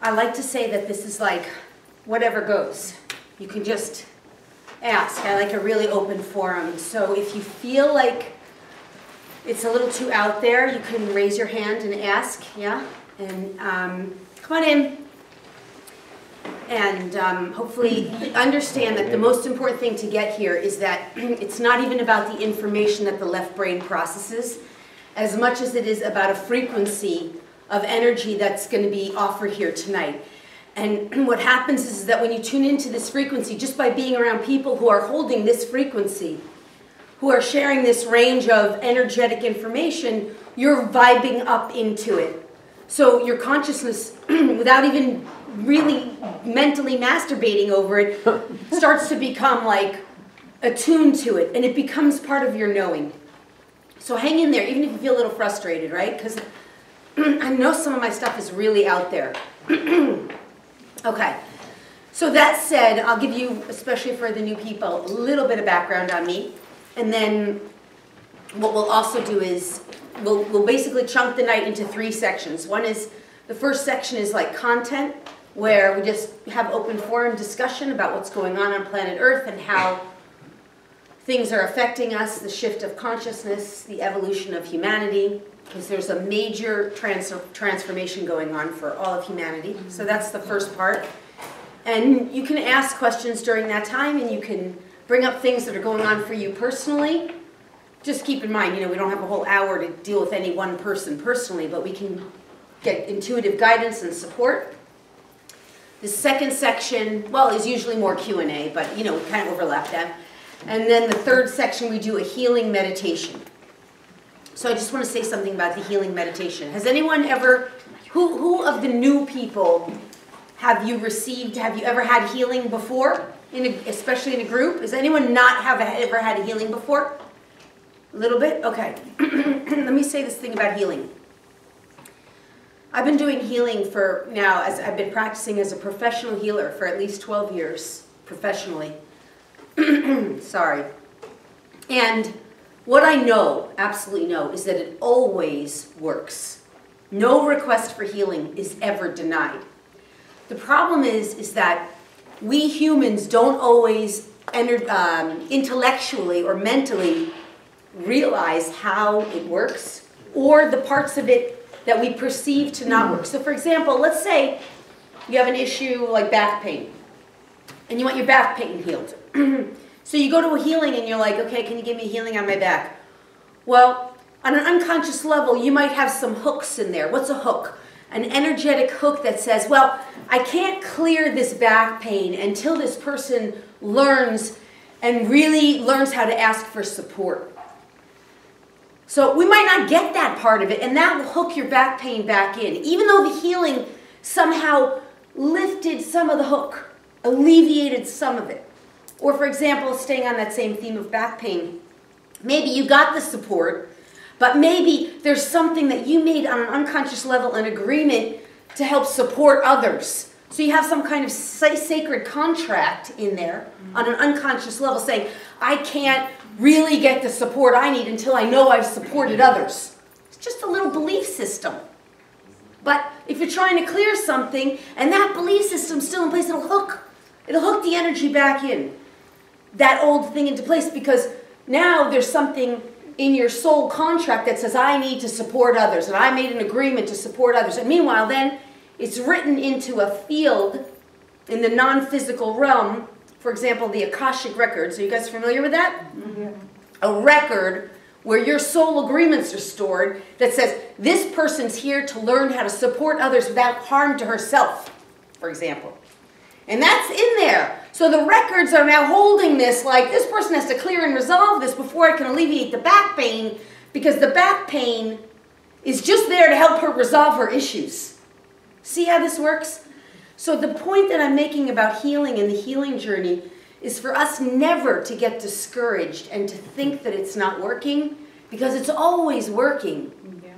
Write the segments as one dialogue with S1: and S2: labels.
S1: I like to say that this is like whatever goes. You can just ask. I like a really open forum. So if you feel like it's a little too out there, you can raise your hand and ask, yeah? And come on in. And hopefully understand that the most important thing to get here is that it's not even about the information that the left brain processes, as much as it is about a frequency of energy that's going to be offered here tonight. And what happens is that when you tune into this frequency, just by being around people who are holding this frequency, who are sharing this range of energetic information, you're vibing up into it. So your consciousness, without even really mentally masturbating over it, starts to become like attuned to it, and it becomes part of your knowing. So hang in there, even if you feel a little frustrated, right? Because I know some of my stuff is really out there. Okay, so that said, I'll give you, especially for the new people, a little bit of background on me. And then what we'll also do is we'll basically chunk the night into 3 sections. One is, the first section is like content, where we just have open forum discussion about what's going on planet Earth and how things are affecting us, the shift of consciousness, the evolution of humanity, because there's a major transformation going on for all of humanity. So that's the first part. And you can ask questions during that time, and you can bring up things that are going on for you personally. Just keep in mind, you know, we don't have a whole hour to deal with any one person personally, but we can get intuitive guidance and support. The second section, well, is usually more Q&A, but, you know, we kind of overlap them. And then the third section, we do a healing meditation. So I just want to say something about the healing meditation. Has anyone ever, who of the new people have you ever had healing before, especially in a group? Does anyone not ever had healing before? A little bit? Okay. Let me say this thing about healing. I've been doing healing for now, as I've been practicing as a professional healer for at least 12 years, professionally. Sorry. And what I know, absolutely know, is that it always works. No request for healing is ever denied. The problem is that we humans don't always intellectually or mentally realize how it works, or the parts of it that we perceive to not work. So for example, let's say you have an issue like back pain, and you want your back pain healed. So you go to a healing and you're like, okay, can you give me healing on my back? Well, on an unconscious level, you might have some hooks in there. What's a hook? An energetic hook that says, well, I can't clear this back pain until this person learns and really learns how to ask for support. So we might not get that part of it, and that will hook your back pain back in, even though the healing somehow lifted some of the hook, alleviated some of it. Or for example, staying on that same theme of back pain, maybe you got the support, but maybe there's something that you made on an unconscious level, an agreement to help support others. So you have some kind of sacred contract in there on an unconscious level saying, I can't really get the support I need until I know I've supported others. It's just a little belief system. But if you're trying to clear something and that belief system's still in place, it'll hook the energy back in, that old thing into place, because now there's something in your soul contract that says, I need to support others, and I made an agreement to support others. And meanwhile, then, it's written into a field in the non-physical realm, for example, the Akashic records. Are you guys familiar with that? Mm-hmm. A record where your soul agreements are stored that says, this person's here to learn how to support others without harm to herself, for example. And that's in there. So the records are now holding this, like, this person has to clear and resolve this before I can alleviate the back pain, because the back pain is just there to help her resolve her issues. See how this works? So the point that I'm making about healing and the healing journey is for us never to get discouraged and to think that it's not working, because it's always working. Yeah.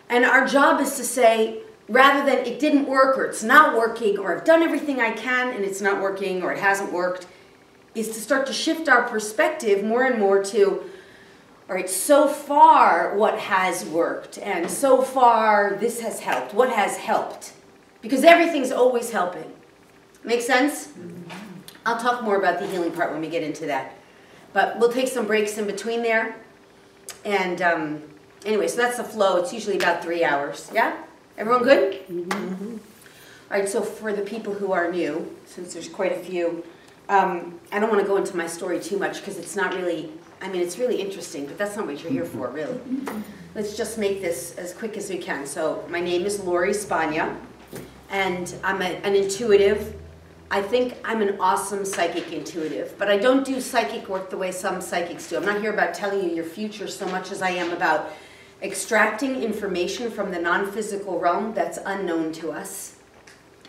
S1: And our job is to say, rather than it didn't work, or it's not working, or I've done everything I can and it's not working, or it hasn't worked, is to start to shift our perspective more and more to, all right, so far what has worked, and so far this has helped. What has helped? Because everything's always helping. Make sense? I'll talk more about the healing part when we get into that. But we'll take some breaks in between there. And anyway, so that's the flow. It's usually about 3 hours. Yeah? Everyone good? Mm-hmm. All right, so for the people who are new, since there's quite a few, I don't want to go into my story too much because it's not really, I mean, it's really interesting, but that's not what you're here for, really. Let's just make this as quick as we can. So my name is Lori Spagna, and I'm an intuitive. I think I'm an awesome psychic intuitive, but I don't do psychic work the way some psychics do. I'm not here about telling you your future so much as I am about extracting information from the non-physical realm that's unknown to us,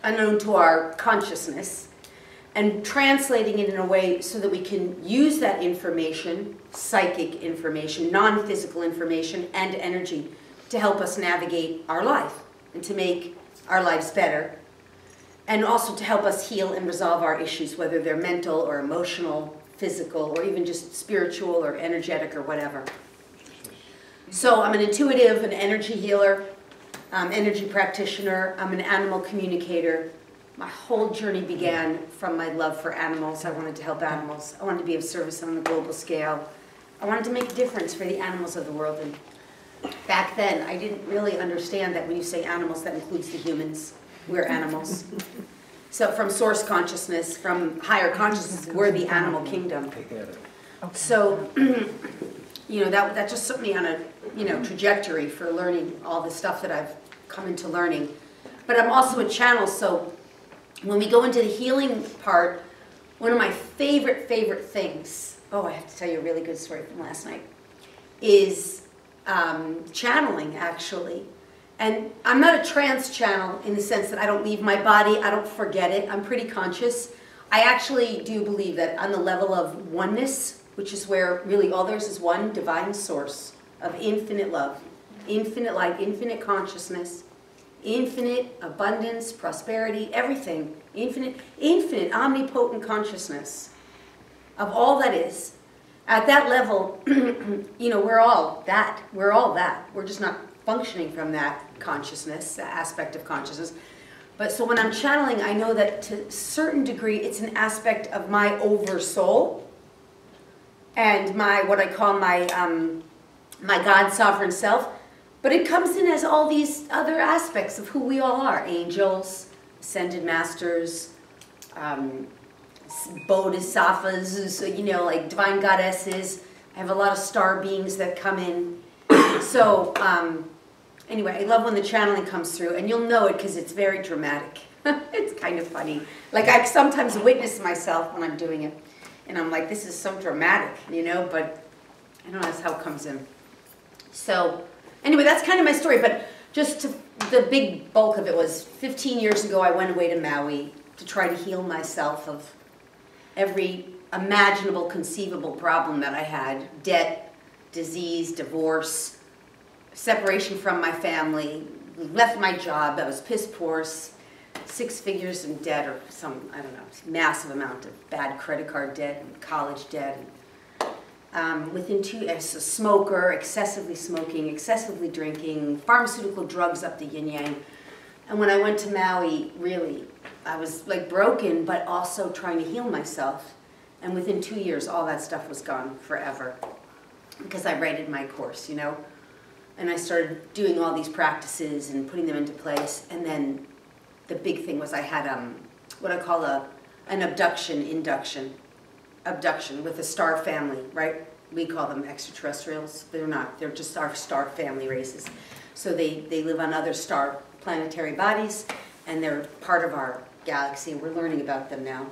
S1: unknown to our consciousness, and translating it in a way so that we can use that information, psychic information, non-physical information, and energy to help us navigate our life and to make our lives better, and also to help us heal and resolve our issues, whether they're mental or emotional, physical, or even just spiritual or energetic or whatever. So I'm an intuitive, an energy healer, energy practitioner. I'm an animal communicator. My whole journey began from my love for animals. I wanted to help animals. I wanted to be of service on a global scale. I wanted to make a difference for the animals of the world. And back then, I didn't really understand that when you say animals, that includes the humans. We're animals. So from source consciousness, from higher consciousness, we're the animal kingdom. So, you know, that just set me on a, you know, trajectory for learning all the stuff that I've come into learning. But I'm also a channel, so when we go into the healing part, one of my favorite things, oh, I have to tell you a really good story from last night, is channeling, actually. And I'm not a trance channel in the sense that I don't leave my body, I don't forget it, I'm pretty conscious. I actually do believe that on the level of oneness, which is where really all there is one divine source of infinite love, infinite light, infinite consciousness, infinite abundance, prosperity, everything, infinite, omnipotent consciousness of all that is. At that level, you know, we're all that. We're just not functioning from that consciousness, that aspect of consciousness. But so when I'm channeling, I know that to a certain degree, it's an aspect of my oversoul and my, what I call my, my God sovereign self. But it comes in as all these other aspects of who we all are. Angels, ascended masters, bodhisattvas, you know, like divine goddesses. I have a lot of star beings that come in. So anyway, I love when the channeling comes through, and you'll know it because it's very dramatic. It's kind of funny. Like I sometimes witness myself when I'm doing it, and I'm like, this is so dramatic, you know, but I don't know, that's how it comes in. So anyway, that's kind of my story, but just to, the big bulk of it was 15 years ago I went away to Maui to try to heal myself of every imaginable, conceivable problem that I had. Debt, disease, divorce, separation from my family, left my job, I was piss poor, 6 figures in debt or some, I don't know, massive amount of bad credit card debt and college debt. Within 2 years, a smoker, excessively smoking, excessively drinking, pharmaceutical drugs up the yin-yang. And when I went to Maui, really, I was like broken, but also trying to heal myself. And within 2 years, all that stuff was gone forever. Because I righted my course, you know? And I started doing all these practices and putting them into place. And then the big thing was I had what I call an induction with a star family, right? We call them extraterrestrials. They're not. They're just our star family races. So they live on other star planetary bodies, and they're part of our galaxy. We're learning about them now.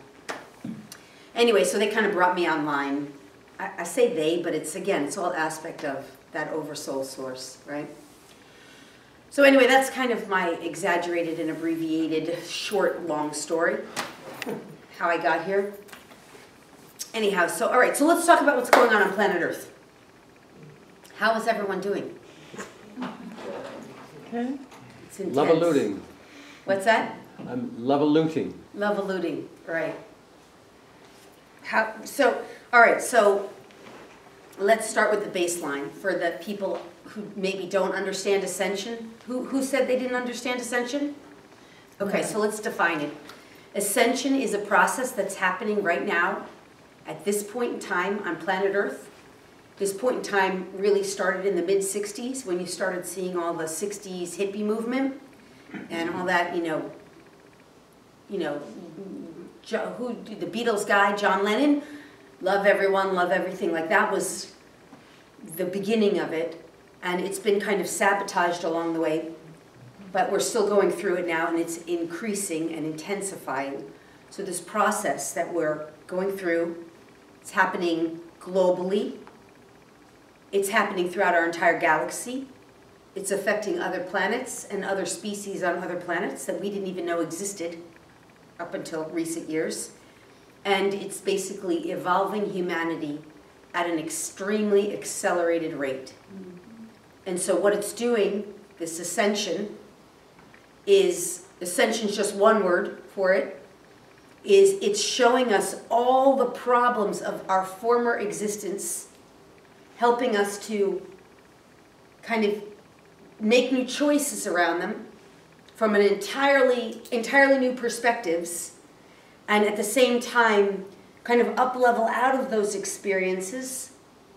S1: Anyway, so they kind of brought me online. I say they, but it's, again, it's all aspect of that oversoul source, right? So anyway, that's kind of my exaggerated and abbreviated, short, long story, how I got here. Anyhow, so all right, so let's talk about what's going on planet Earth. How is everyone doing?
S2: Okay.
S1: It's intense.
S2: Love-eluding.
S1: What's that?
S2: I'm love-eluding.
S1: Love-eluding, right. All right, so let's start with the baseline for the people who maybe don't understand Ascension. Who said they didn't understand Ascension? Okay, so let's define it. Ascension is a process that's happening right now at this point in time on planet Earth. This point in time really started in the mid-60s when you started seeing all the 60s hippie movement and all that, the Beatles guy, John Lennon, love everyone, love everything. Like that was the beginning of it, and it's been kind of sabotaged along the way, but we're still going through it now, and it's increasing and intensifying. So this process that we're going through, it's happening globally. It's happening throughout our entire galaxy. It's affecting other planets and other species on other planets that we didn't even know existed up until recent years. And it's basically evolving humanity at an extremely accelerated rate. And so what it's doing, this ascension is just one word for it, is it's showing us all the problems of our former existence, helping us to kind of make new choices around them from an entirely new perspectives, and at the same time kind of up-level out of those experiences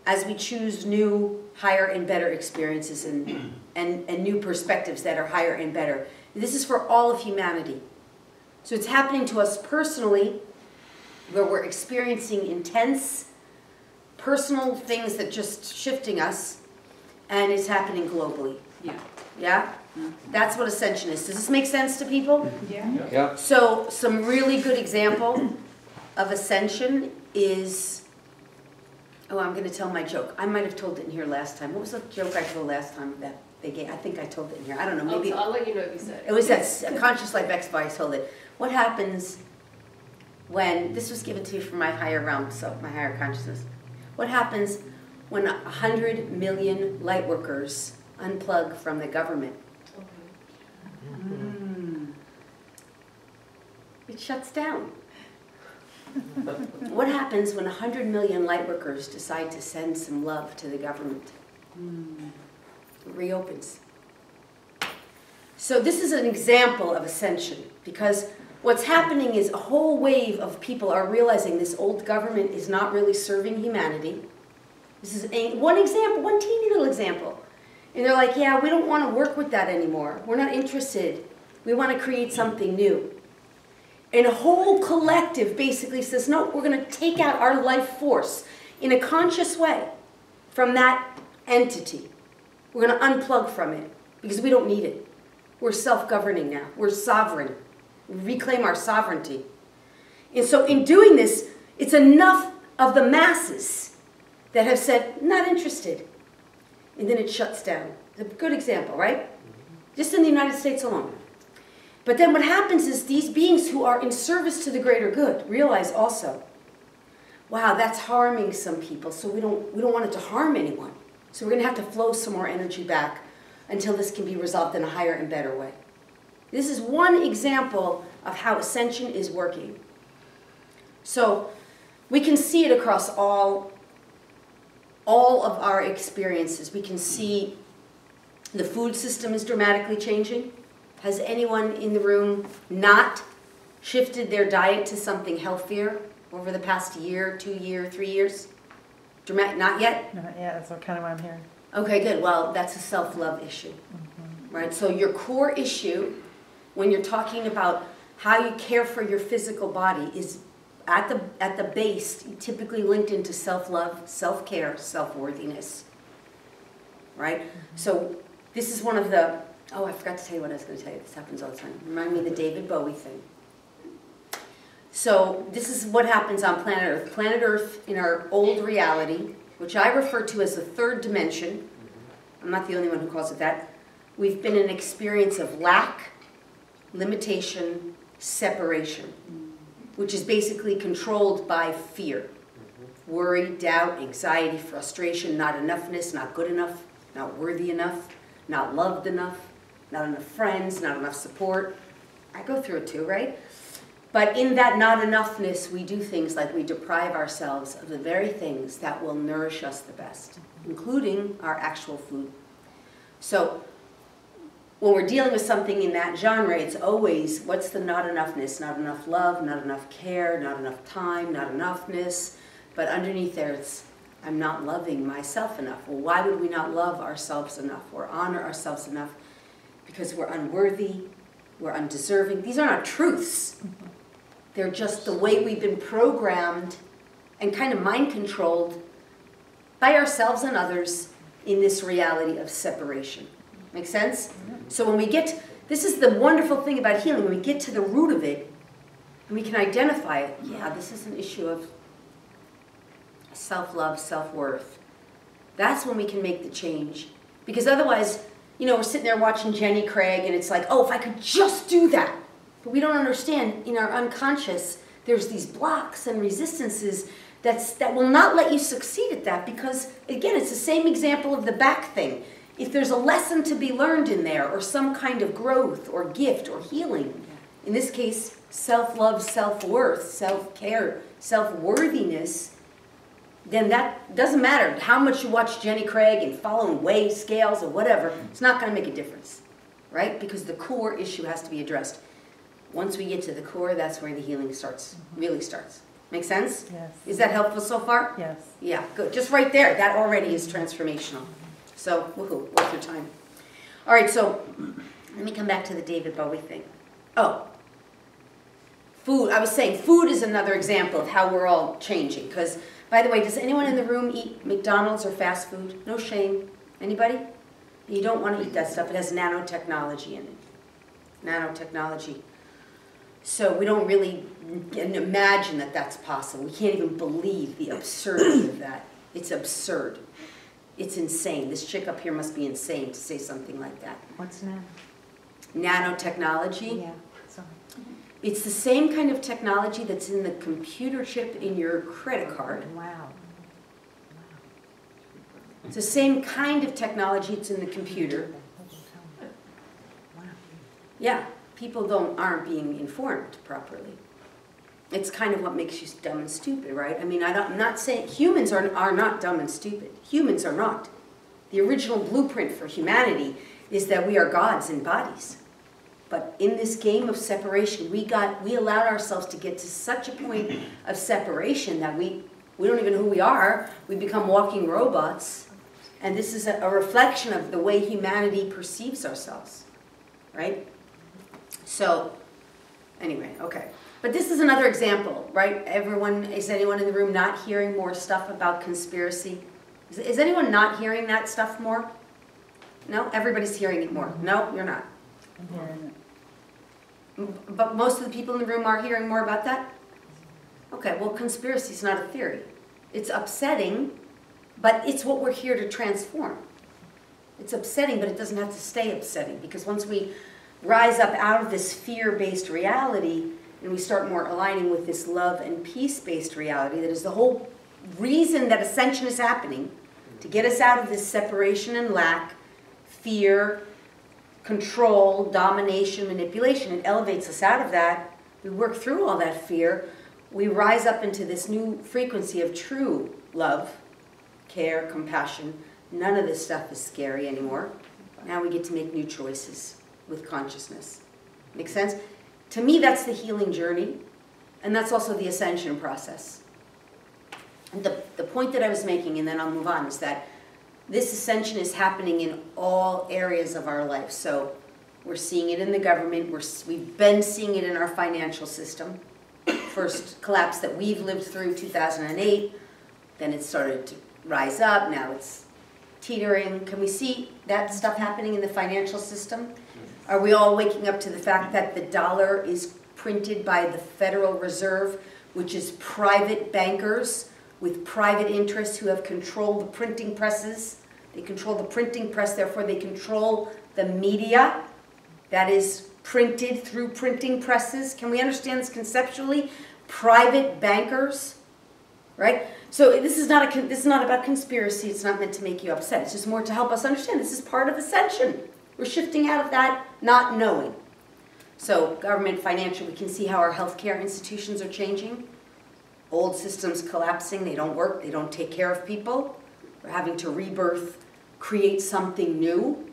S1: as we choose new, higher and better experiences and new perspectives that are higher and better. This is for all of humanity. So it's happening to us personally, where we're experiencing intense personal things that just shifting us, and it's happening globally.
S2: Yeah.
S1: Yeah? That's what Ascension is. Does this make sense to people?
S2: Yeah.
S3: Yeah.
S1: So some really good example of Ascension is, oh, I'm going to tell my joke. I might have told it in here last time. What was the joke I told last time that they gave? I think I told it in here. I don't know. Maybe
S2: I'll let you know if you said it.
S1: It was that Conscious Life X I told it. What happens when, this was given to me from my higher realm, so my higher consciousness. What happens when 100 million light workers unplug from the government? It shuts down. What happens when 100 million light workers decide to send some love to the government? It reopens. So this is an example of Ascension, because what's happening is a whole wave of people are realizing this old government is not really serving humanity. This is one example, one teeny little example. And they're like, yeah, we don't want to work with that anymore. We're not interested. We want to create something new. And a whole collective basically says, no, we're going to take out our life force in a conscious way from that entity. We're going to unplug from it because we don't need it. We're self-governing now. We're sovereign. We reclaim our sovereignty. And so in doing this, it's enough of the masses that have said, not interested. And then it shuts down. It's a good example, right? Just in the United States alone. But then what happens is these beings who are in service to the greater good realize also, wow, that's harming some people, so we don't want it to harm anyone. So we're going to have to flow some more energy back until this can be resolved in a higher and better way. This is one example of how Ascension is working. So we can see it across all of our experiences. We can see the food system is dramatically changing. Has anyone in the room not shifted their diet to something healthier over the past year, 2 years, 3 years? Not yet?
S4: Not yet, that's kind of why I'm here.
S1: Okay, good. Well, that's a self-love issue, right? So your core issue, when you're talking about how you care for your physical body, is at the base, typically linked into self-love, self-care, self-worthiness, right? So this is one of the, oh, I forgot to tell you what I was going to tell you. This happens all the time. Remind me of the David Bowie thing. So this is what happens on planet Earth. Planet Earth, in our old reality, which I refer to as the third dimension, I'm not the only one who calls it that, we've been in an experience of lack, limitation, separation, which is basically controlled by fear. Worry, doubt, anxiety, frustration, not enoughness, not good enough, not worthy enough, not loved enough, not enough friends, not enough support. I go through it too, right? But in that not enoughness, we do things like we deprive ourselves of the very things that will nourish us the best, including our actual food. So when we're dealing with something in that genre, it's always, what's the not enoughness? Not enough love, not enough care, not enough time, not enoughness. But underneath there, it's, I'm not loving myself enough. Well, why would we not love ourselves enough or honor ourselves enough? Because we're unworthy, we're undeserving. These are not truths. They're just the way we've been programmed and kind of mind-controlled by ourselves and others in this reality of separation. Make sense? So when we get, this is the wonderful thing about healing, when we get to the root of it, and we can identify it, yeah, this is an issue of self-love, self-worth. That's when we can make the change. Because otherwise, you know, we're sitting there watching Jenny Craig, and it's like, oh, if I could just do that. But we don't understand, in our unconscious, there's these blocks and resistances that will not let you succeed at that, because, again, it's the same example of the back thing. If there's a lesson to be learned in there, or some kind of growth, or gift, or healing, in this case, self-love, self-worth, self-care, self-worthiness, then that doesn't matter how much you watch Jenny Craig and following weight scales or whatever, it's not going to make a difference, right? Because the core issue has to be addressed. Once we get to the core, that's where the healing starts, really starts. Make sense?
S2: Yes.
S1: Is that helpful so far?
S2: Yes.
S1: Yeah, good. Just right there, that already is transformational. So, woohoo, worth your time. All right, so let me come back to the David Bowie thing. Oh, food. I was saying food is another example of how we're all changing. Because, by the way, does anyone in the room eat McDonald's or fast food? No shame. Anybody? You don't want to eat that stuff. It has nanotechnology in it. Nanotechnology. So we don't really imagine that that's possible. We can't even believe the absurdity of that. It's absurd. It's insane. This chick up here must be insane to say something like that.
S2: What's nano?
S1: Nanotechnology?
S2: Yeah, sorry.
S1: It's the same kind of technology that's in the computer chip in your credit card.
S2: Wow.
S1: It's the same kind of technology that's in the computer.
S2: Wow.
S1: Yeah, people aren't being informed properly. It's kind of what makes you dumb and stupid, right? I mean, I'm not saying humans are not dumb and stupid. Humans are not. The original blueprint for humanity is that we are gods in bodies. But in this game of separation, we allowed ourselves to get to such a point of separation that we don't even know who we are. We become walking robots. And this is a reflection of the way humanity perceives ourselves, right? So, anyway, okay. But this is another example, right? Is anyone in the room not hearing more stuff about conspiracy? Is anyone not hearing that stuff more? No? Everybody's hearing it more. No, you're not.
S2: I'm hearing it.
S1: But most of the people in the room are hearing more about that? Okay, well, conspiracy is not a theory. It's upsetting, but it's what we're here to transform. It's upsetting, but it doesn't have to stay upsetting, because once we rise up out of this fear-based reality and we start more aligning with this love and peace-based reality, that is the whole reason that Ascension is happening, to get us out of this separation and lack, fear, control, domination, manipulation. It elevates us out of that. We work through all that fear. We rise up into this new frequency of true love, care, compassion. None of this stuff is scary anymore. Now we get to make new choices with consciousness. Make sense? To me, that's the healing journey, and that's also the ascension process. And the point that I was making, and then I'll move on, is that this ascension is happening in all areas of our life. So we're seeing it in the government. We've been seeing it in our financial system. First collapse that we've lived through, 2008. Then it started to rise up. Now it's teetering. Can we see that stuff happening in the financial system? Are we all waking up to the fact that the dollar is printed by the Federal Reserve, which is private bankers with private interests who have controlled the printing presses? They control the printing press, therefore they control the media that is printed through printing presses. Can we understand this conceptually? Private bankers, right? So this is not about conspiracy. It's not meant to make you upset. It's just more to help us understand this is part of ascension. We're shifting out of that not knowing. So government, financial, we can see how our healthcare institutions are changing. Old systems collapsing, they don't work, they don't take care of people. We're having to rebirth, create something new.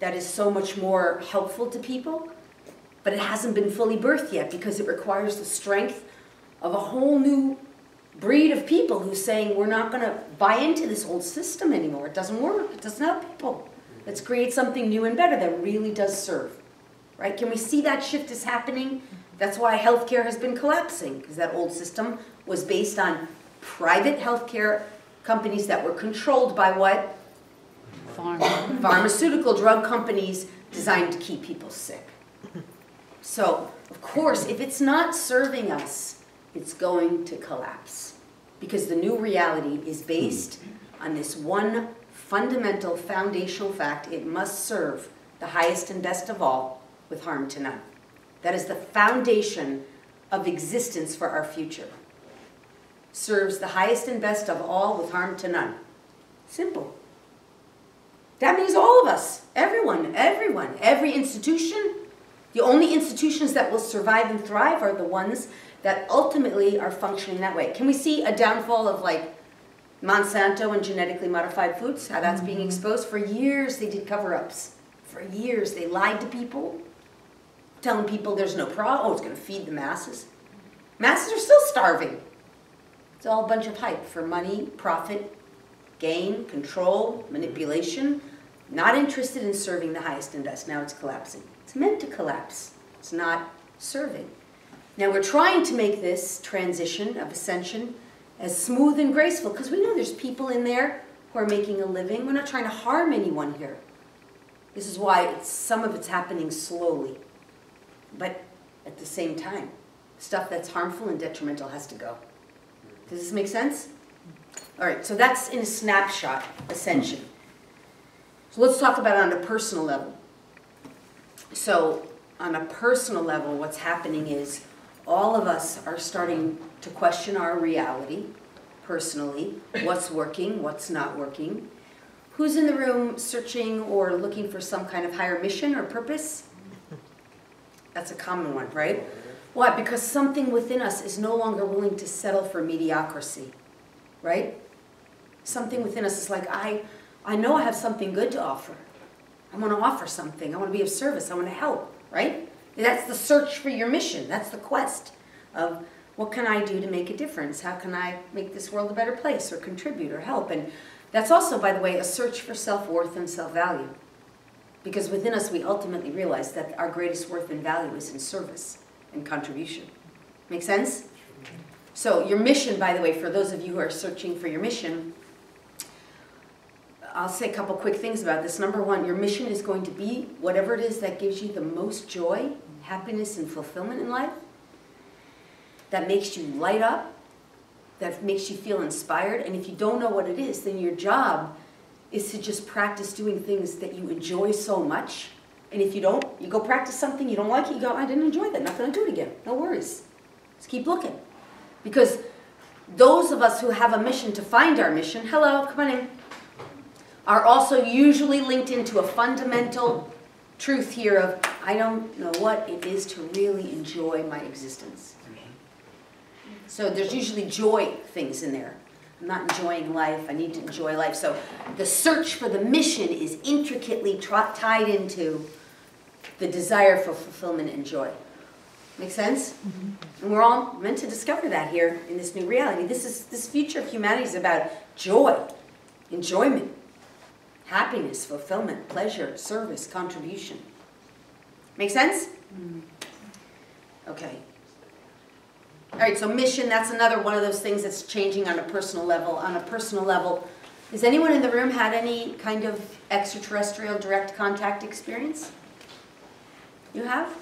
S1: that is so much more helpful to people, but it hasn't been fully birthed yet because it requires the strength of a whole new breed of people who's saying, we're not going to buy into this old system anymore. It doesn't work. It doesn't help people. Let's create something new and better that really does serve. Right? Can we see that shift is happening? That's why healthcare has been collapsing, because that old system was based on private healthcare companies that were controlled by what? Pharmaceutical drug companies designed to keep people sick. So, of course, if it's not serving us, it's going to collapse. Because the new reality is based on this one fundamental foundational fact: it must serve the highest and best of all with harm to none. That is the foundation of existence for our future. Serves the highest and best of all with harm to none. Simple. That means all of us, everyone, every institution. The only institutions that will survive and thrive are the ones that ultimately are functioning that way. Can we see a downfall of like Monsanto and genetically modified foods, how that's being exposed? For years they did cover-ups. For years they lied to people, telling people there's no problem, oh, it's going to feed the masses. Masses are still starving. It's all a bunch of hype for money, profit, gain, control, manipulation. Not interested in serving the highest and best. Now it's collapsing. It's meant to collapse. It's not serving. Now we're trying to make this transition of ascension as smooth and graceful, because we know there's people in there who are making a living. We're not trying to harm anyone here. This is why some of it's happening slowly. But at the same time, stuff that's harmful and detrimental has to go. Does this make sense? All right, so that's in a snapshot, ascension. So let's talk about it on a personal level. So on a personal level, what's happening is all of us are starting to question our reality personally. What's working, what's not working. Who's in the room searching or looking for some kind of higher mission or purpose? That's a common one, right? Why? Because something within us is no longer willing to settle for mediocrity, right? Something within us is like, I know I have something good to offer. I want to offer something. I want to be of service. I want to help, right? That's the search for your mission. That's the quest of what can I do to make a difference? How can I make this world a better place or contribute or help? And that's also, by the way, a search for self-worth and self-value. Because within us, we ultimately realize that our greatest worth and value is in service and contribution. Make sense? So your mission, by the way, for those of you who are searching for your mission, I'll say a couple quick things about this. Number one, your mission is going to be whatever it is that gives you the most joy, happiness, and fulfillment in life, that makes you light up, that makes you feel inspired. And if you don't know what it is, then your job is to just practice doing things that you enjoy so much. And if you don't, you go practice something you don't like, you go, I didn't enjoy that, not going to do it again. No worries. Just keep looking. Because those of us who have a mission to find our mission, hello, come on in, are also usually linked into a fundamental truth here of, I don't know what it is to really enjoy my existence. So there's usually joy things in there. I'm not enjoying life, I need to enjoy life. So the search for the mission is intricately tied into the desire for fulfillment and joy. Make sense? Mm-hmm. And we're all meant to discover that here in this new reality. This future of humanity is about joy, enjoyment, happiness, fulfillment, pleasure, service, contribution. Make sense? Mm-hmm. Okay. All right, so mission, that's another one of those things that's changing on a personal level. On a personal level, has anyone in the room had any kind of extraterrestrial direct contact experience? You have?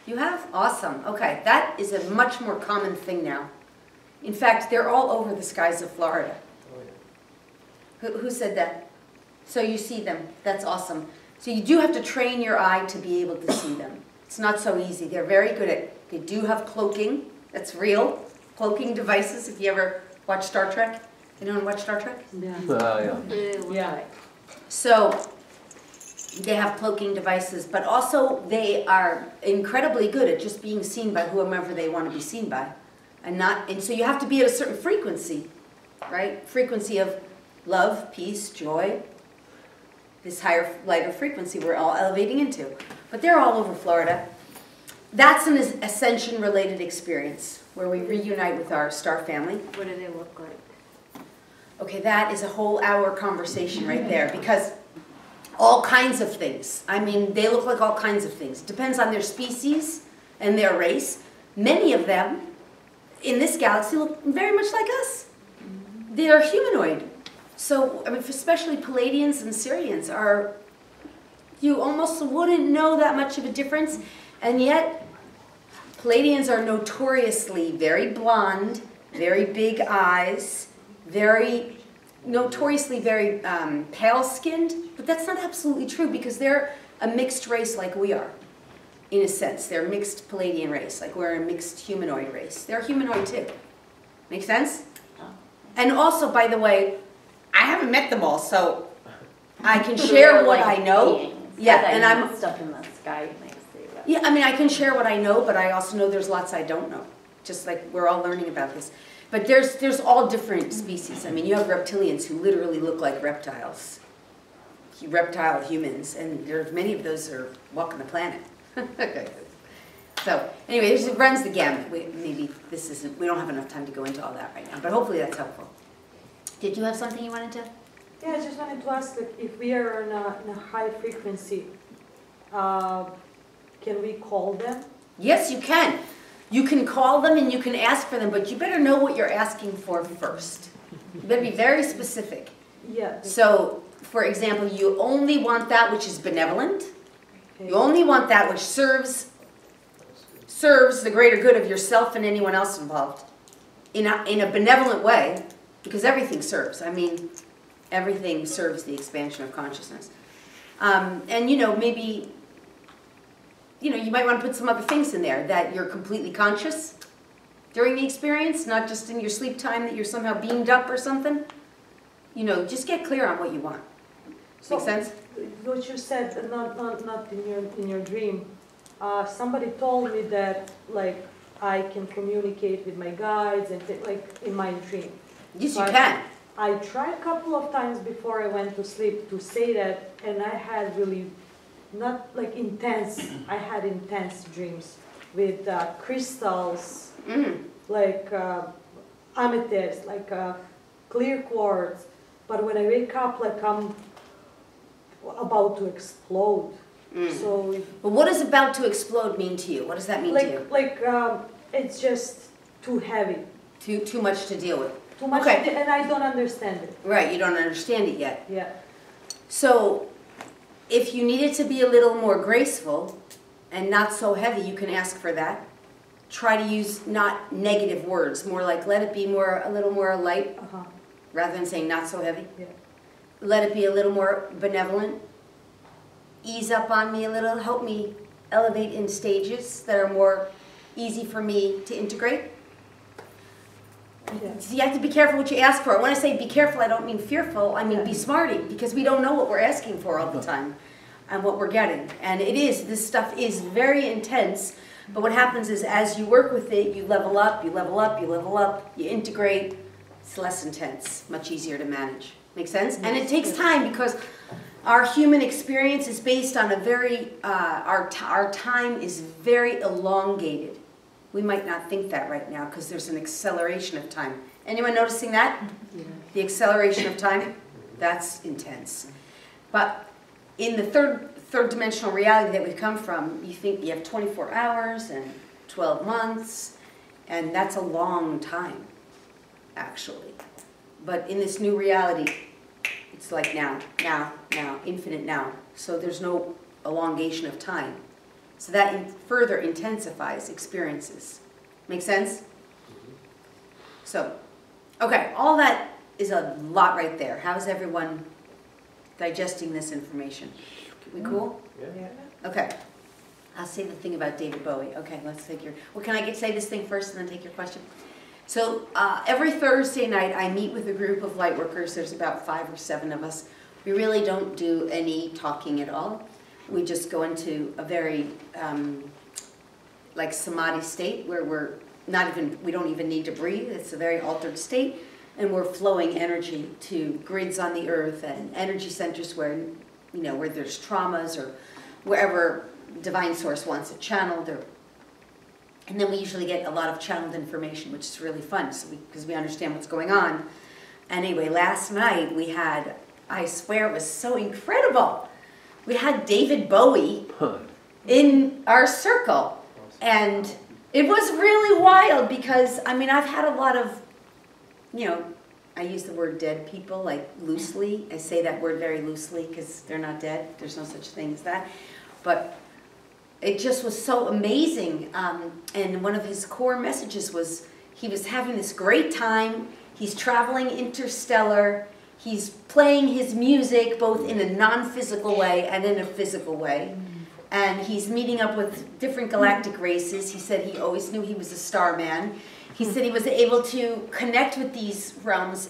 S1: You have? Awesome. Okay, that is a much more common thing now. In fact, they're all over the skies of Florida. Who said that? So you see them. That's awesome. So you do have to train your eye to be able to see them. It's not so easy. They're very good at, they do have cloaking. That's real. Cloaking devices, if you ever watch Star Trek. Anyone watch Star Trek?
S3: Yeah.
S1: So they have cloaking devices, but also they are incredibly good at just being seen by whomever they want to be seen by. And so you have to be at a certain frequency, right? Frequency of love, peace, joy, this higher, lighter frequency we're all elevating into. But they're all over Florida. That's an ascension-related experience where we reunite with our star family.
S4: What do they look like?
S1: Okay, that is a whole hour conversation right there, because all kinds of things. I mean, they look like all kinds of things. Depends on their species and their race. Many of them in this galaxy look very much like us. They are humanoid. So, I mean, especially Palladians and Syrians are, you almost wouldn't know that much of a difference, and yet Palladians are notoriously very blonde, very big eyes, notoriously very pale-skinned, but that's not absolutely true because they're a mixed race like we are, in a sense. They're a mixed Palladian race, like we're a mixed humanoid race. They're humanoid too. Make sense? And also, by the way, I haven't met them all, so I can share what I know. Yeah, and I'm
S4: stuff in the sky.
S1: Yeah, I mean, I can share what I know, but I also know there's lots I don't know. Just like we're all learning about this. But there's all different species. I mean, you have reptilians who literally look like reptiles. Reptile humans, and there's many of those that are walking the planet. Okay. So, anyway, it runs the gamut. Maybe this isn't, we don't have enough time to go into all that right now, but hopefully that's helpful. Did you have something you wanted to?
S5: Yeah, I just wanted to ask, like, if we are in a high frequency, can we call them?
S1: Yes, you can. You can call them and you can ask for them, but you better know what you're asking for first. You better be very specific.
S5: Yeah.
S1: So, for example, you only want that which is benevolent.
S5: Okay.
S1: You only want that which serves the greater good of yourself and anyone else involved in a benevolent way, because everything serves. I mean, everything serves the expansion of consciousness. And, you know, maybe, you know, you might want to put some other things in there, that you're completely conscious during the experience, not just in your sleep time that you're somehow beamed up or something. You know, just get clear on what you want.
S5: So,
S1: Make sense?
S5: What you said, not in your dream. Somebody told me that, like, I can communicate with my guides and like in my dream.
S1: Yes,
S5: So
S1: you can.
S5: I tried a couple of times before I went to sleep to say that, and I had really not like intense. I had intense dreams with crystals, like amethyst, like clear quartz. But when I wake up, like I'm about to explode. So,
S1: But what does about to explode mean to you? What does that mean to you?
S5: like it's just too heavy.
S1: Too much to deal with.
S5: Too much,
S1: Okay.
S5: and I don't understand it.
S1: Right, you don't understand it yet.
S5: Yeah.
S1: So, if you need it to be a little more graceful and not so heavy, you can ask for that. Try to use not negative words, more like let it be a little more light, rather than saying not so heavy.
S5: Yeah.
S1: Let it be a little more benevolent. Ease up on me a little, help me elevate in stages that are more easy for me to integrate.
S5: Yeah.
S1: So you have to be careful what you ask for. When I say be careful, I don't mean fearful, I mean be smarty, because we don't know what we're asking for all the time and what we're getting. And this stuff is very intense, but what happens is as you work with it, you level up, you level up, you level up, you integrate, it's less intense, much easier to manage. Make sense? And it takes time because our human experience is based on a very, our time is very elongated. We might not think that right now because there's an acceleration of time. Anyone noticing that? Yeah. The acceleration of time? That's intense. But in the third dimensional reality that we've come from, you think you have 24 hours and 12 months, and that's a long time, actually. But in this new reality, it's like now, infinite now. So there's no elongation of time. So that further intensifies experiences. Make sense? So, okay, all that is a lot right there. How's everyone digesting this information? We cool?
S5: Yeah.
S1: Okay. I'll say the thing about David Bowie. Okay, let's take your... Well, can I say this thing first and then take your question? So every Thursday night I meet with a group of lightworkers. There's about 5 or 7 of us. We really don't do any talking at all. We just go into a very like samadhi state where we don't even need to breathe. It's a very altered state, and we're flowing energy to grids on the earth and energy centers where you know, where there's traumas or wherever divine source wants it channeled, and then we usually get a lot of channeled information, which is really fun, so because we understand what's going on. Anyway, last night we had, I swear it was so incredible, we had David Bowie in our circle, and it was really wild because, I mean, I've had a lot of, you know, I use the word dead people, like, loosely. I say that word very loosely because they're not dead. There's no such thing as that. But it just was so amazing. And one of his core messages was he was having this great time. He's traveling interstellar. He's playing his music both in a non-physical way and in a physical way. And he's meeting up with different galactic races. He said he always knew he was a star man. He said he was able to connect with these realms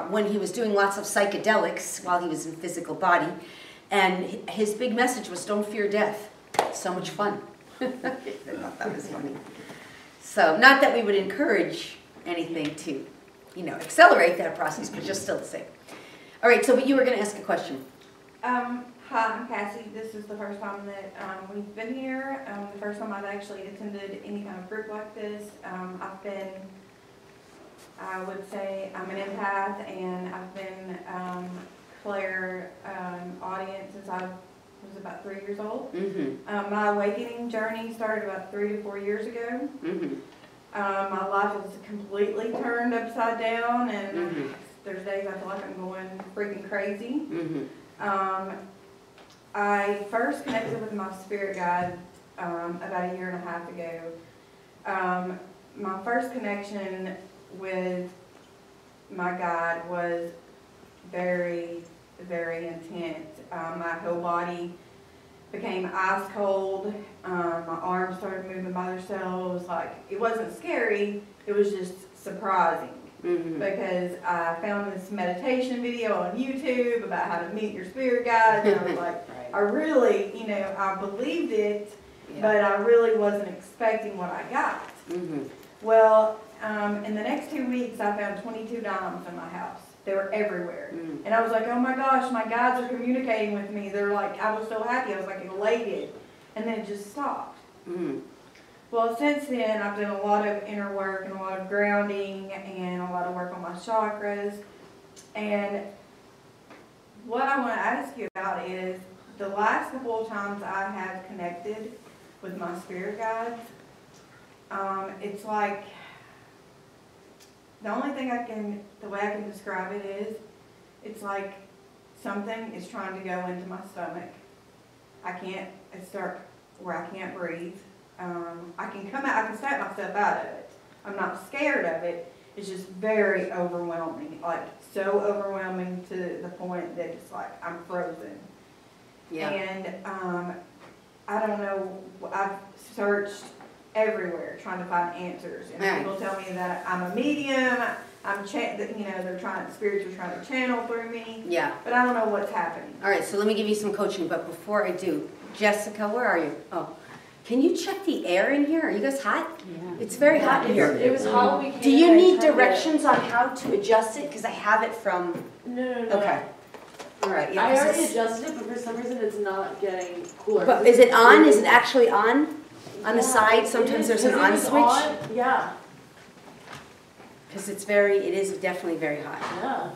S1: when he was doing lots of psychedelics while he was in physical body. And his big message was, don't fear death. It's so much fun. I thought that was funny. So, not that we would encourage anything to, you know, accelerate that process, but just still the same. All right, so you were going to ask a question.
S4: Hi, I'm Cassie. This is the first time that we've been here. The first time I've actually attended any kind of group like this. I've been, I would say, I'm an empath, and I've been Claire audience since I was about 3 years old. Mm-hmm. My awakening journey started about 3 to 4 years ago. Mm-hmm. My life is completely turned upside down, and mm-hmm. There's days I feel like I'm going freaking crazy. Mm-hmm. I first connected with my spirit guide about 1.5 years ago. My first connection with my guide was very, very intense. My whole body became ice cold. My arms started moving by themselves. Like, it wasn't scary, it was just surprising. Mm-hmm. Because I found this meditation video on YouTube about how to meet your spirit guides, and I was like, right. I really, you know, I believed it, yeah. But I really wasn't expecting what I got. Mm-hmm. Well, in the next 2 weeks, I found 22 diamonds in my house. They were everywhere. Mm-hmm. And I was like, oh my gosh, my guides are communicating with me. They're like, I was so happy, I was like elated. And then it just stopped. Mm-hmm. Well, since then, I've done a lot of inner work and a lot of grounding and a lot of work on my chakras. And what I want to ask you about is the last couple of times I have connected with my spirit guides, it's like, the only thing the way I can describe it is, it's like something is trying to go into my stomach. It starts where I can't breathe. I can come out, I can snap myself out of it. I'm not scared of it. It's just very overwhelming, like so overwhelming to the point that it's like I'm frozen. Yeah. And I don't know, I've searched everywhere trying to find answers. And right. People tell me that I'm a medium, you know, spirits are trying to channel through me. Yeah. But I don't know what's happening.
S1: All right, so let me give you some coaching, but before I do, Jessica, where are you? Oh. Can you check the air in here? Are you guys hot? Yeah. It's very hot in here.
S5: It was hot when we came.
S1: Do you need directions on how to adjust it? Because I have it from...
S5: No.
S1: Okay. All right. Yeah,
S5: I already adjusted it, but for some reason it's not getting cooler.
S1: But is it on? Is it actually on? On the side? Sometimes there's an on switch?
S5: On, yeah.
S1: Because it is definitely very hot.
S5: Yeah.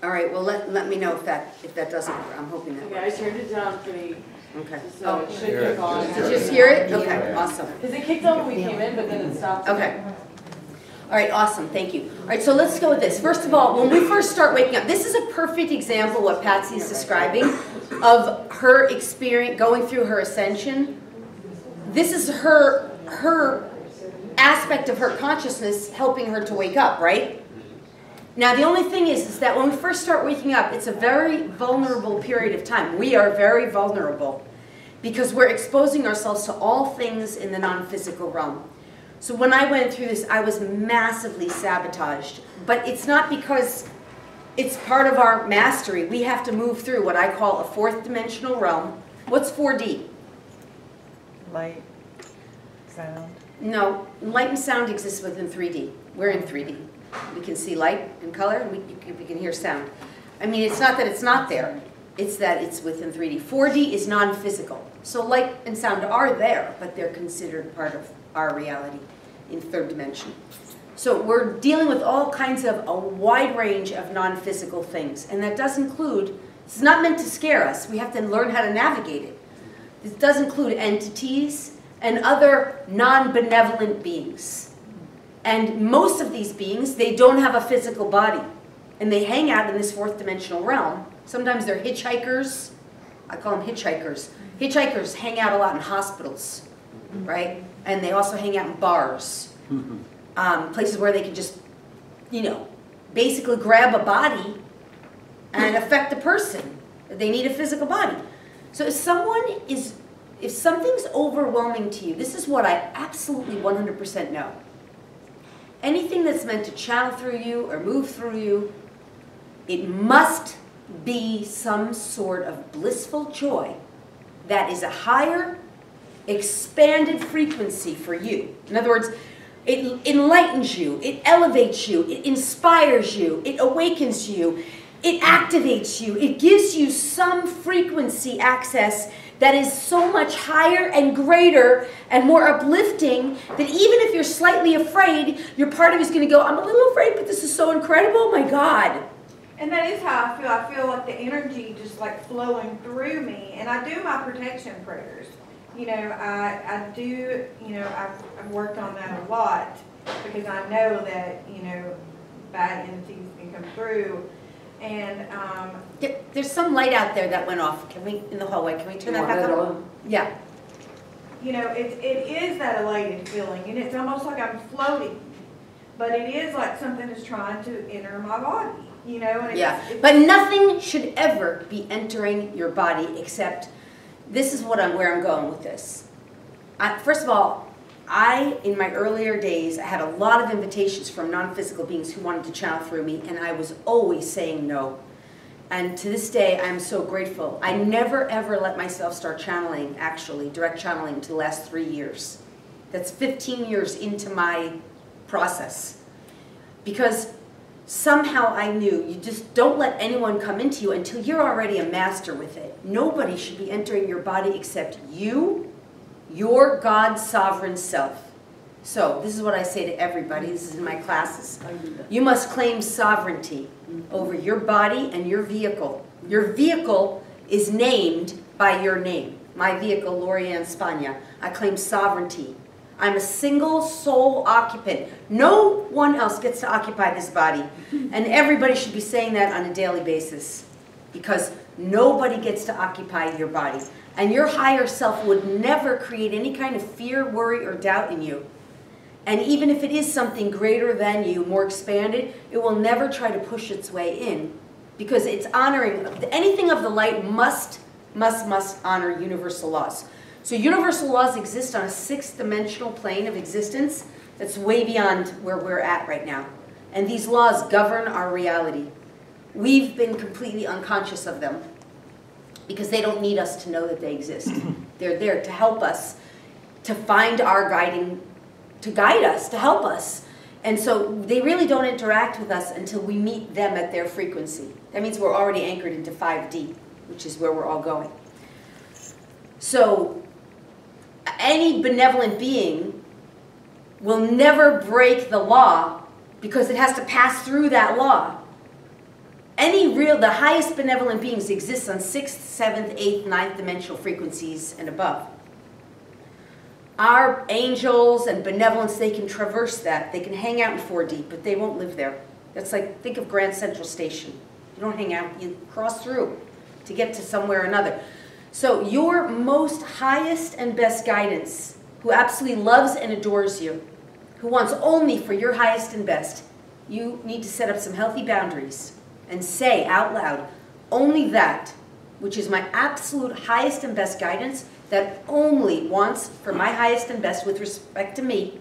S1: All right, well, let me know if that doesn't work. I'm hoping that
S5: works. I turned it down pretty...
S1: Okay.
S5: So it should kick on.
S1: Did you just hear it? Okay, awesome.
S5: Because it kicked on when we came in, but then it stopped.
S1: Okay. All right, awesome, thank you. All right, so let's go with this. First of all, when we first start waking up, this is a perfect example what Patsy's describing of her experience going through her ascension. This is her aspect of her consciousness helping her to wake up, right? Now, the only thing is that when we first start waking up, it's a very vulnerable period of time. We are very vulnerable because we're exposing ourselves to all things in the non-physical realm. So when I went through this, I was massively sabotaged. But it's not because it's part of our mastery. We have to move through what I call a fourth dimensional realm. What's 4D?
S2: Light, sound.
S1: No, light and sound exists within 3D. We're in 3D. We can see light and color, and we can hear sound. I mean, it's not that it's not there. It's that it's within 3D. 4D is non-physical. So light and sound are there, but they're considered part of our reality in third dimension. So we're dealing with all kinds of a wide range of non-physical things. And that does include, it's not meant to scare us. We have to learn how to navigate it. It does include entities and other non-benevolent beings. And most of these beings, they don't have a physical body. And they hang out in this fourth dimensional realm. Sometimes they're hitchhikers. I call them hitchhikers. Hitchhikers hang out a lot in hospitals, right? And they also hang out in bars. Places where they can just, you know, basically grab a body and affect a person. They need a physical body. So if something's overwhelming to you, this is what I absolutely 100% know. Anything that's meant to channel through you or move through you, it must be some sort of blissful joy that is a higher, expanded frequency for you. In other words, it enlightens you, it elevates you, it inspires you, it awakens you, it activates you, it gives you some frequency access that is so much higher and greater and more uplifting that even if you're slightly afraid, your part of you is going to go, I'm a little afraid, but this is so incredible, oh my God.
S4: And that is how I feel. I feel like the energy just like flowing through me. And I do my protection prayers. You know, I do, you know, I've worked on that a lot because I know that, you know, bad entities can come through. And
S1: there's some light out there that went off. Can we, in the hallway, can we turn that back on? Yeah.
S4: You know, it is that elated feeling. And it's almost like I'm floating. But it is like something is trying to enter my body. You know, and it's,
S1: but nothing should ever be entering your body except, this is where I'm going with this. First of all, in my earlier days, I had a lot of invitations from non-physical beings who wanted to channel through me, and I was always saying no. And to this day, I'm so grateful. I never ever let myself start channeling, actually, direct channeling, until the last 3 years. That's 15 years into my process. Because somehow I knew you just don't let anyone come into you until you're already a master with it. Nobody should be entering your body except you, your God sovereign self. So this is what I say to everybody. This is in my classes. You must claim sovereignty over your body and your vehicle. Your vehicle is named by your name. My vehicle, Lorianne Spagna. I claim sovereignty. I'm a single soul occupant. No one else gets to occupy this body. And everybody should be saying that on a daily basis. Because nobody gets to occupy your body. And your higher self would never create any kind of fear, worry, or doubt in you. And even if it is something greater than you, more expanded, it will never try to push its way in. Because it's honoring, anything of the light must honor universal laws. So universal laws exist on a 6th dimensional plane of existence that's way beyond where we're at right now. And these laws govern our reality. We've been completely unconscious of them because they don't need us to know that they exist. They're there to help us, to find our guiding, to guide us, to help us. And so they really don't interact with us until we meet them at their frequency. That means we're already anchored into 5D, which is where we're all going. So any benevolent being will never break the law because it has to pass through that law. The highest benevolent beings exist on 6th, 7th, 8th, 9th dimensional frequencies and above. Our angels and benevolence, they can traverse that. They can hang out in 4D, but they won't live there. That's like, think of Grand Central Station. You don't hang out, you cross through to get to somewhere or another. So your most highest and best guidance, who absolutely loves and adores you, who wants only for your highest and best, you need to set up some healthy boundaries and say out loud, only that, which is my absolute highest and best guidance, that only wants for my highest and best with respect to me,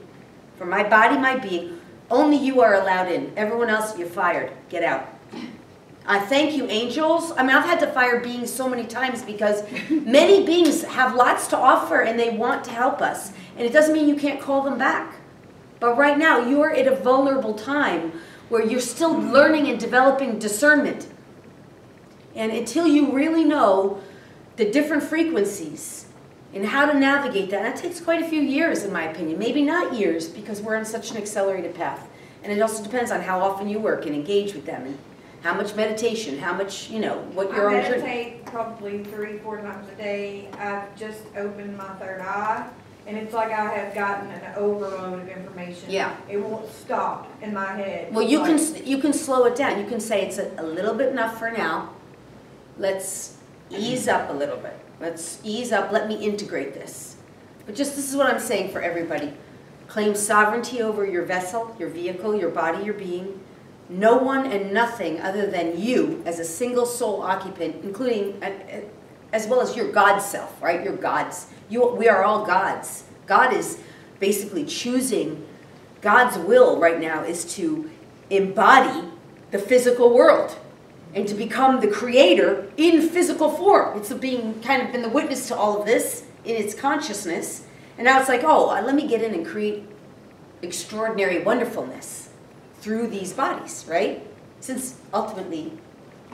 S1: for my body, my being, only you are allowed in. Everyone else, you're fired. Get out. I thank you, angels. I mean, I've had to fire beings so many times because many beings have lots to offer and they want to help us. And it doesn't mean you can't call them back. But right now, you're at a vulnerable time where you're still learning and developing discernment. And until you really know the different frequencies and how to navigate that, and that takes quite a few years in my opinion, maybe not years because we're on such an accelerated path. And it also depends on how often you work and engage with them and how much meditation, how much, you know, what your
S4: I
S1: own journey.
S4: meditate probably 3-4 times a day. I've just opened my third eye, and it's like I have gotten an overload of information.
S1: Yeah.
S4: It won't stop in my head.
S1: Well, you can slow it down. You can say it's a little bit enough for now. Let's ease up a little bit. Let's ease up. Let me integrate this. But just this is what I'm saying for everybody. Claim sovereignty over your vessel, your vehicle, your body, your being. No one and nothing other than you as a single soul occupant, including as well as your God self, right? Your gods. We are all gods. God is basically choosing, God's will right now is to embody the physical world and to become the creator in physical form. It's being kind of been the witness to all of this in its consciousness. And now it's like, oh, let me get in and create extraordinary wonderfulness through these bodies, right? Since ultimately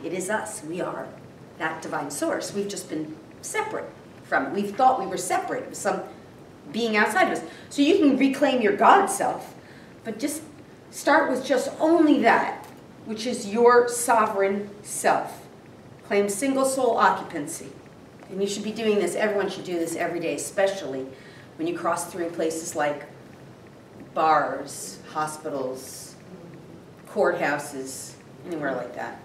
S1: it is us. We are that divine source. We've just been separate from it. We've thought we were separate with some being outside of us. So you can reclaim your God self, but just start with just only that, which is your sovereign self. Claim single soul occupancy. And you should be doing this, everyone should do this every day, especially when you cross through places like bars, hospitals, courthouses, anywhere like that.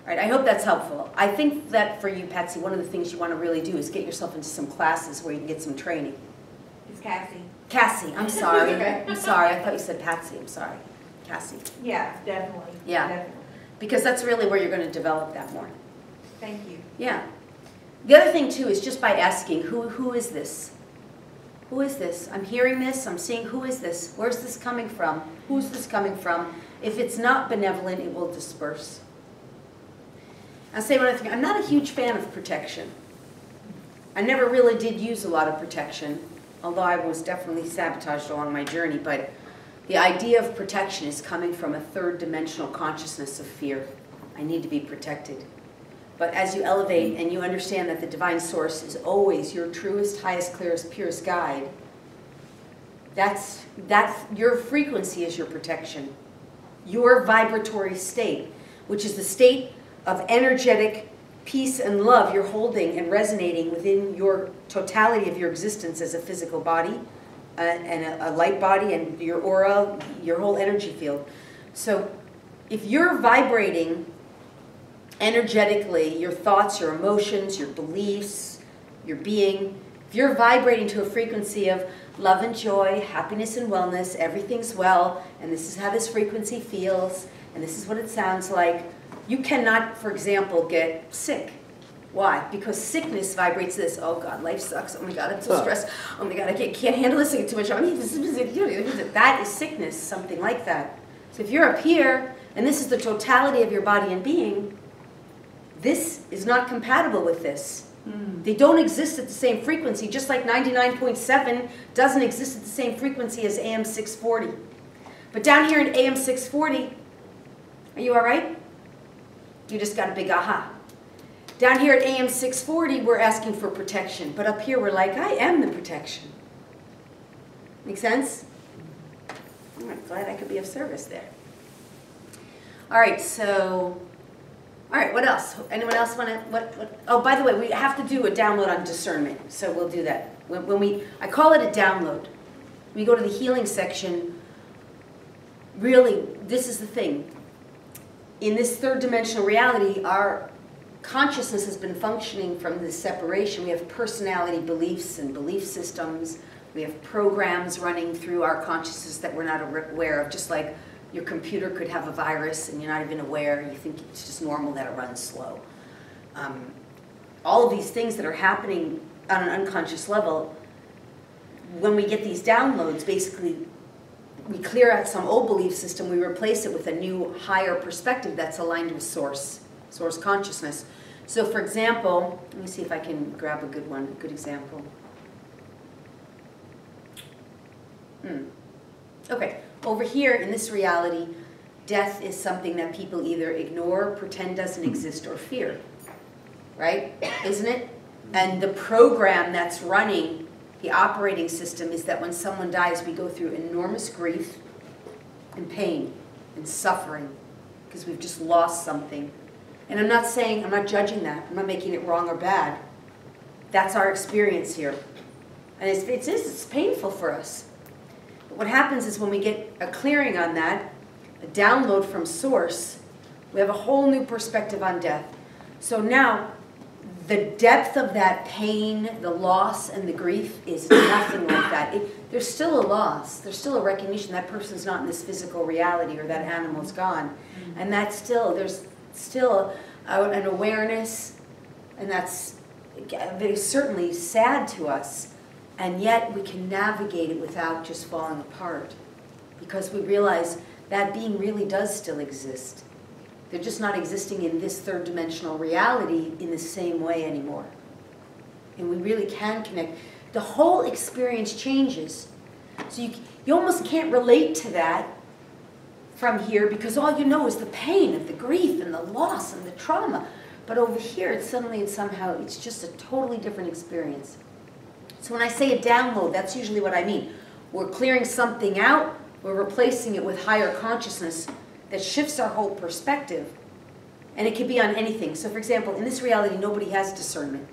S1: All right, I hope that's helpful. I think that for you, Patsy, one of the things you want to really do is get yourself into some classes where you can get some training.
S4: It's Cassie.
S1: Cassie, I'm sorry.
S4: Okay.
S1: I'm sorry. I thought you said Patsy. I'm sorry. Cassie.
S4: Yeah, definitely.
S1: Yeah.
S4: Definitely.
S1: Because that's really where you're going to develop that more.
S4: Thank you.
S1: Yeah. The other thing, too, is just by asking, who is this? Who is this? I'm hearing this. I'm seeing, who is this? Where's this coming from? Who's this coming from? If it's not benevolent, it will disperse. I'll say one other thing. I'm not a huge fan of protection. I never really did use a lot of protection, although I was definitely sabotaged along my journey. But the idea of protection is coming from a third dimensional consciousness of fear. I need to be protected. But as you elevate and you understand that the divine source is always your truest, highest, clearest, purest guide, that's your frequency is your protection. Your vibratory state, which is the state of energetic peace and love you're holding and resonating within your totality of your existence as a physical body and a light body and your aura, your whole energy field. So if you're vibrating energetically, your thoughts, your emotions, your beliefs, your being, if you're vibrating to a frequency of love and joy, happiness and wellness, everything's well, and this is how this frequency feels, and this is what it sounds like, you cannot, for example, get sick. Why? Because sickness vibrates this. Oh God, life sucks. Oh my God, I'm so stressed. Oh my God, I can't handle this. I get too much. That is sickness, something like that. So if you're up here, and this is the totality of your body and being, this is not compatible with this. They don't exist at the same frequency, just like 99.7 doesn't exist at the same frequency as AM 640. But down here in AM 640, are you all right? You just got a big aha. Down here at AM 640, we're asking for protection. But up here, we're like, I am the protection. Make sense? I'm glad I could be of service there. All right, so... All right, what else? Anyone else want to, what? Oh, by the way, we have to do a download on discernment, so we'll do that. I call it a download. We go to the healing section. Really, this is the thing. In this third dimensional reality, our consciousness has been functioning from this separation. We have personality beliefs and belief systems. We have programs running through our consciousness that we're not aware of, just like your computer could have a virus and you're not even aware. You think it's just normal that it runs slow. All of these things that are happening on an unconscious level, when we get these downloads, basically we clear out some old belief system, we replace it with a new higher perspective that's aligned with source consciousness. So for example, let me see if I can grab a good one, a good example. Okay. Over here in this reality, death is something that people either ignore, pretend doesn't exist, or fear. Right? Isn't it? And the program that's running the operating system is that when someone dies, we go through enormous grief and pain and suffering because we've just lost something. And I'm not saying, I'm not judging that. I'm not making it wrong or bad. That's our experience here. And it's painful for us. But what happens is when we get a clearing on that, a download from source, we have a whole new perspective on death. So now, the depth of that pain, the loss, and the grief is nothing like that. There's still a loss. There's still a recognition that person's not in this physical reality or that animal's gone. And that's still, there's still an awareness, and that's certainly sad to us. And yet we can navigate it without just falling apart because we realize that being really does still exist. They're just not existing in this third dimensional reality in the same way anymore. And we really can connect. The whole experience changes. So you almost can't relate to that from here because all you know is the pain of the grief and the loss and the trauma. But over here, it's suddenly and somehow, it's just a totally different experience. So when I say a download, that's usually what I mean. We're clearing something out, we're replacing it with higher consciousness that shifts our whole perspective. And it can be on anything. So for example, in this reality, nobody has discernment.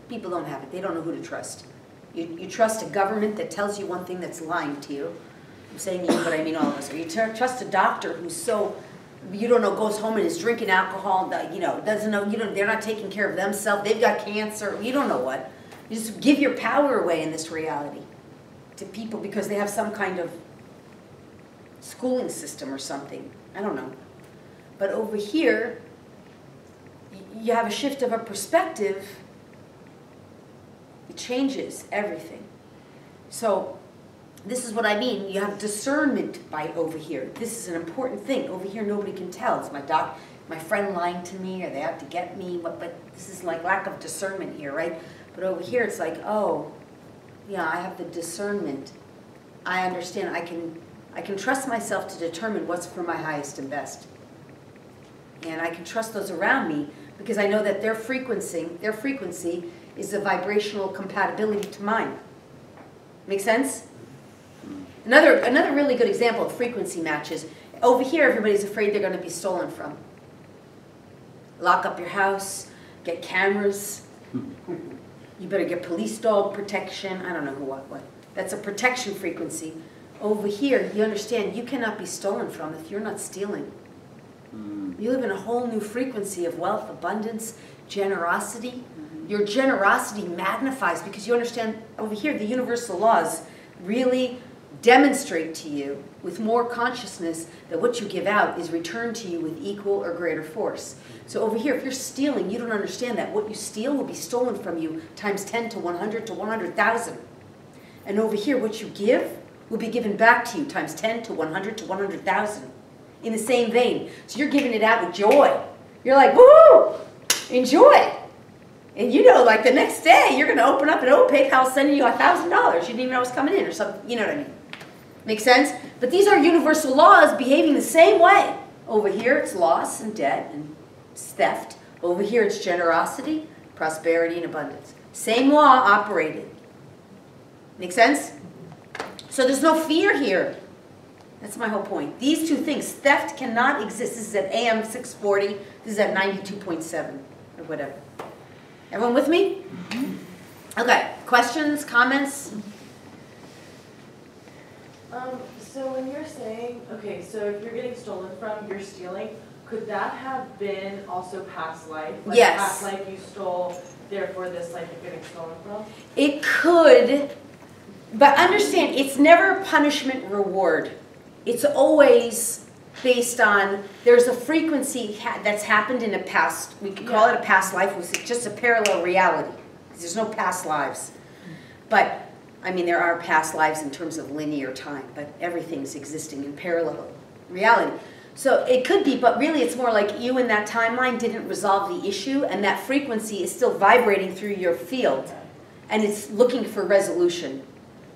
S1: People don't have it. They don't know who to trust. You trust a government that tells you one thing that's lying to you. I'm saying you, but I mean all of us. Or you trust a doctor who's so, you don't know, goes home and is drinking alcohol, you know, doesn't know, they're not taking care of themselves, they've got cancer, you don't know what. You just give your power away in this reality to people because they have some kind of schooling system or something. I don't know. But over here, you have a shift of a perspective. It changes everything. So this is what I mean. You have discernment by over here. This is an important thing. Over here, nobody can tell. Is my friend lying to me? Are they out to get me? But this is like lack of discernment here, right? But over here, it's like, oh, yeah, I have the discernment. I understand. I can trust myself to determine what's for my highest and best. And I can trust those around me because I know that their frequency is a vibrational compatibility to mine. Make sense? Another really good example of frequency matches. Over here, everybody's afraid they're going to be stolen from. Lock up your house, get cameras. You better get police dog protection. I don't know what. That's a protection frequency. Over here, you understand you cannot be stolen from if you're not stealing. You live in a whole new frequency of wealth, abundance, generosity. Your generosity magnifies because you understand over here the universal laws really demonstrate to you with more consciousness that what you give out is returned to you with equal or greater force. So over here, if you're stealing, you don't understand that. What you steal will be stolen from you times 10 to 100 to 100,000. And over here, what you give will be given back to you times 10 to 100 to 100,000 in the same vein. So you're giving it out with joy. You're like, woo, enjoy. And you know, like the next day, you're going to open up and PayPal sending you $1,000. You didn't even know it was coming in or something. You know what I mean? Make sense? But these are universal laws behaving the same way. Over here, it's loss and debt and theft. Over here, it's generosity, prosperity, and abundance. Same law operated. Make sense? So there's no fear here. That's my whole point. These two things, theft cannot exist. This is at AM 640. This is at 92.7 or whatever. Everyone with me? Okay. Questions, comments?
S6: So when you're saying, okay, so if you're getting stolen from, you're stealing, could that have been also past life? Like
S1: yes.
S6: Past life you stole, therefore this life you're getting stolen from?
S1: It could, but understand, it's never punishment reward. It's always based on, there's a frequency that's happened in a past, we could call it a past life, it's just a parallel reality. There's no past lives. But, I mean, there are past lives in terms of linear time, but everything's existing in parallel reality. So it could be, but really it's more like you in that timeline didn't resolve the issue, and that frequency is still vibrating through your field, and it's looking for resolution.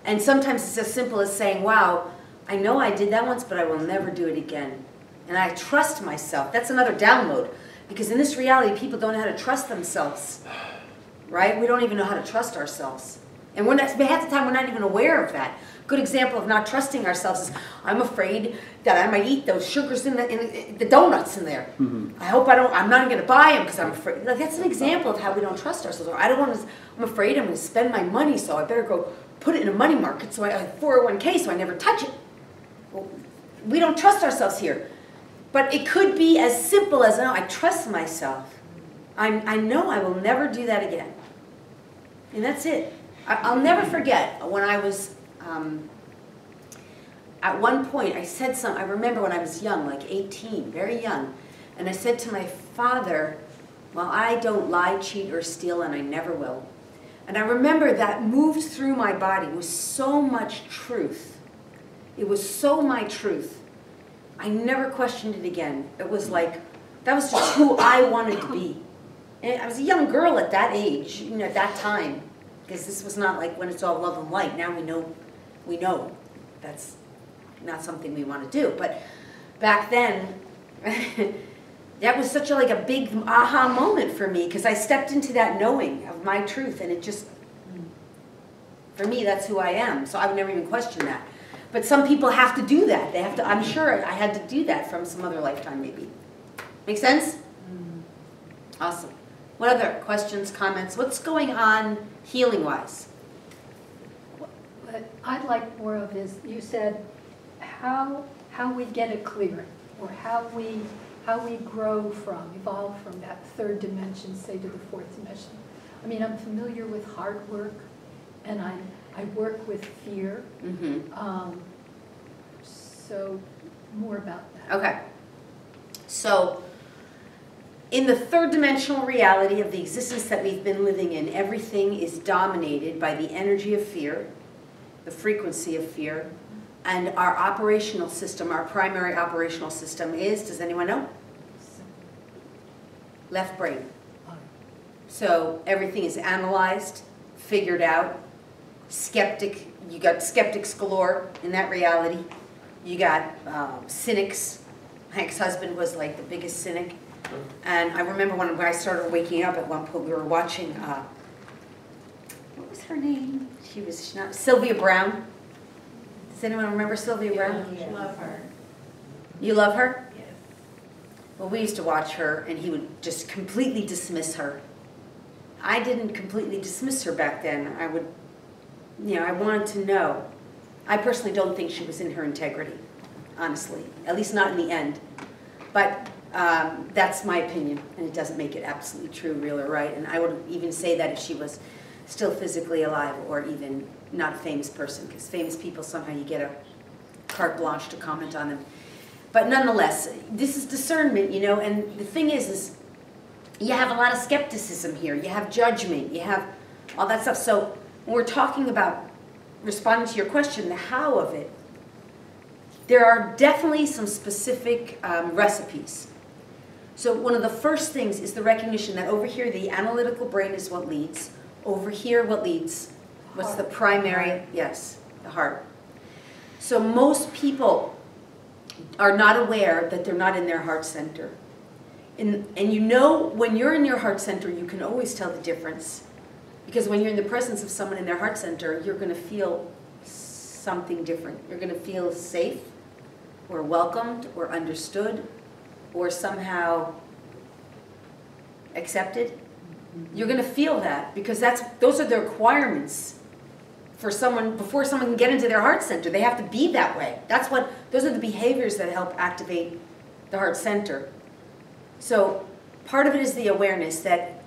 S1: And sometimes it's as simple as saying, wow, I know I did that once, but I will never do it again. And I trust myself. That's another download. Because in this reality, people don't know how to trust themselves. Right? We don't even know how to trust ourselves. And we're not, half the time we're not even aware of that. Good example of not trusting ourselves is, I'm afraid that I might eat those sugars in the donuts in there. I hope I'm not going to buy them because I'm afraid. Like, that's an example of how we don't trust ourselves. Or I'm afraid I'm going to spend my money, so I better go put it in a money market, so I 401k, so I never touch it. Well, we don't trust ourselves here. But it could be as simple as, no, I trust myself. I know I will never do that again. And that's it. I'll never forget when I was, at one point I said I remember when I was young, like 18, very young, and I said to my father, well, I don't lie, cheat, or steal, and I never will. And I remember that moved through my body. It was so much truth. It was so my truth. I never questioned it again. It was like, that was just who I wanted to be. And I was a young girl at that age, you know, at that time. Because this was not like when it's all love and light. Now we know that's not something we want to do. But back then, that was such like a big aha moment for me, because I stepped into that knowing of my truth, and it just, for me, that's who I am. So I would never even question that. But some people have to do that. They have to. I'm sure I had to do that from some other lifetime, maybe. Make sense? Awesome. What other questions, comments? What's going on healing-wise?
S7: What I'd like more of is, you said how we get it clear, or how we grow from, evolve from that third dimension, say, to the fourth dimension. I mean, I'm familiar with heart work, and I work with fear. So more about that.
S1: Okay. So in the third dimensional reality of the existence that we've been living in, everything is dominated by the energy of fear, the frequency of fear, and our operational system, our primary operational system is, does anyone know? Left brain. So everything is analyzed, figured out, you got skeptics galore in that reality. You got cynics. My ex-husband was like the biggest cynic. And I remember when I started waking up at one point, we were watching, what was her name? She was not, Sylvia Brown. Does anyone remember Sylvia Brown?
S6: I love her.
S1: You love her?
S6: Yes.
S1: Well, we used to watch her, and he would just completely dismiss her. I didn't completely dismiss her back then. I would, you know, I wanted to know. I personally don't think she was in her integrity, honestly. At least not in the end. But that's my opinion, and it doesn't make it absolutely true, real, or right. And I would even say that if she was still physically alive, or even not a famous person, because famous people, somehow you get a carte blanche to comment on them. But nonetheless, this is discernment, you know, and the thing is you have a lot of skepticism here. You have judgment. You have all that stuff. So when we're talking about responding to your question, the how of it, there are definitely some specific recipes. So one of the first things is the recognition that over here, the analytical brain is what leads. Over here, what leads? What's the primary? Yes, the heart. So most people are not aware that they're not in their heart center. And you know, when you're in your heart center, you can always tell the difference. Because when you're in the presence of someone in their heart center, you're going to feel something different. You're going to feel safe, or welcomed, or understood, or somehow accepted. You're going to feel that, because those are the requirements for someone, before someone can get into their heart center. They have to be that way. Those are the behaviors that help activate the heart center. So part of it is the awareness that,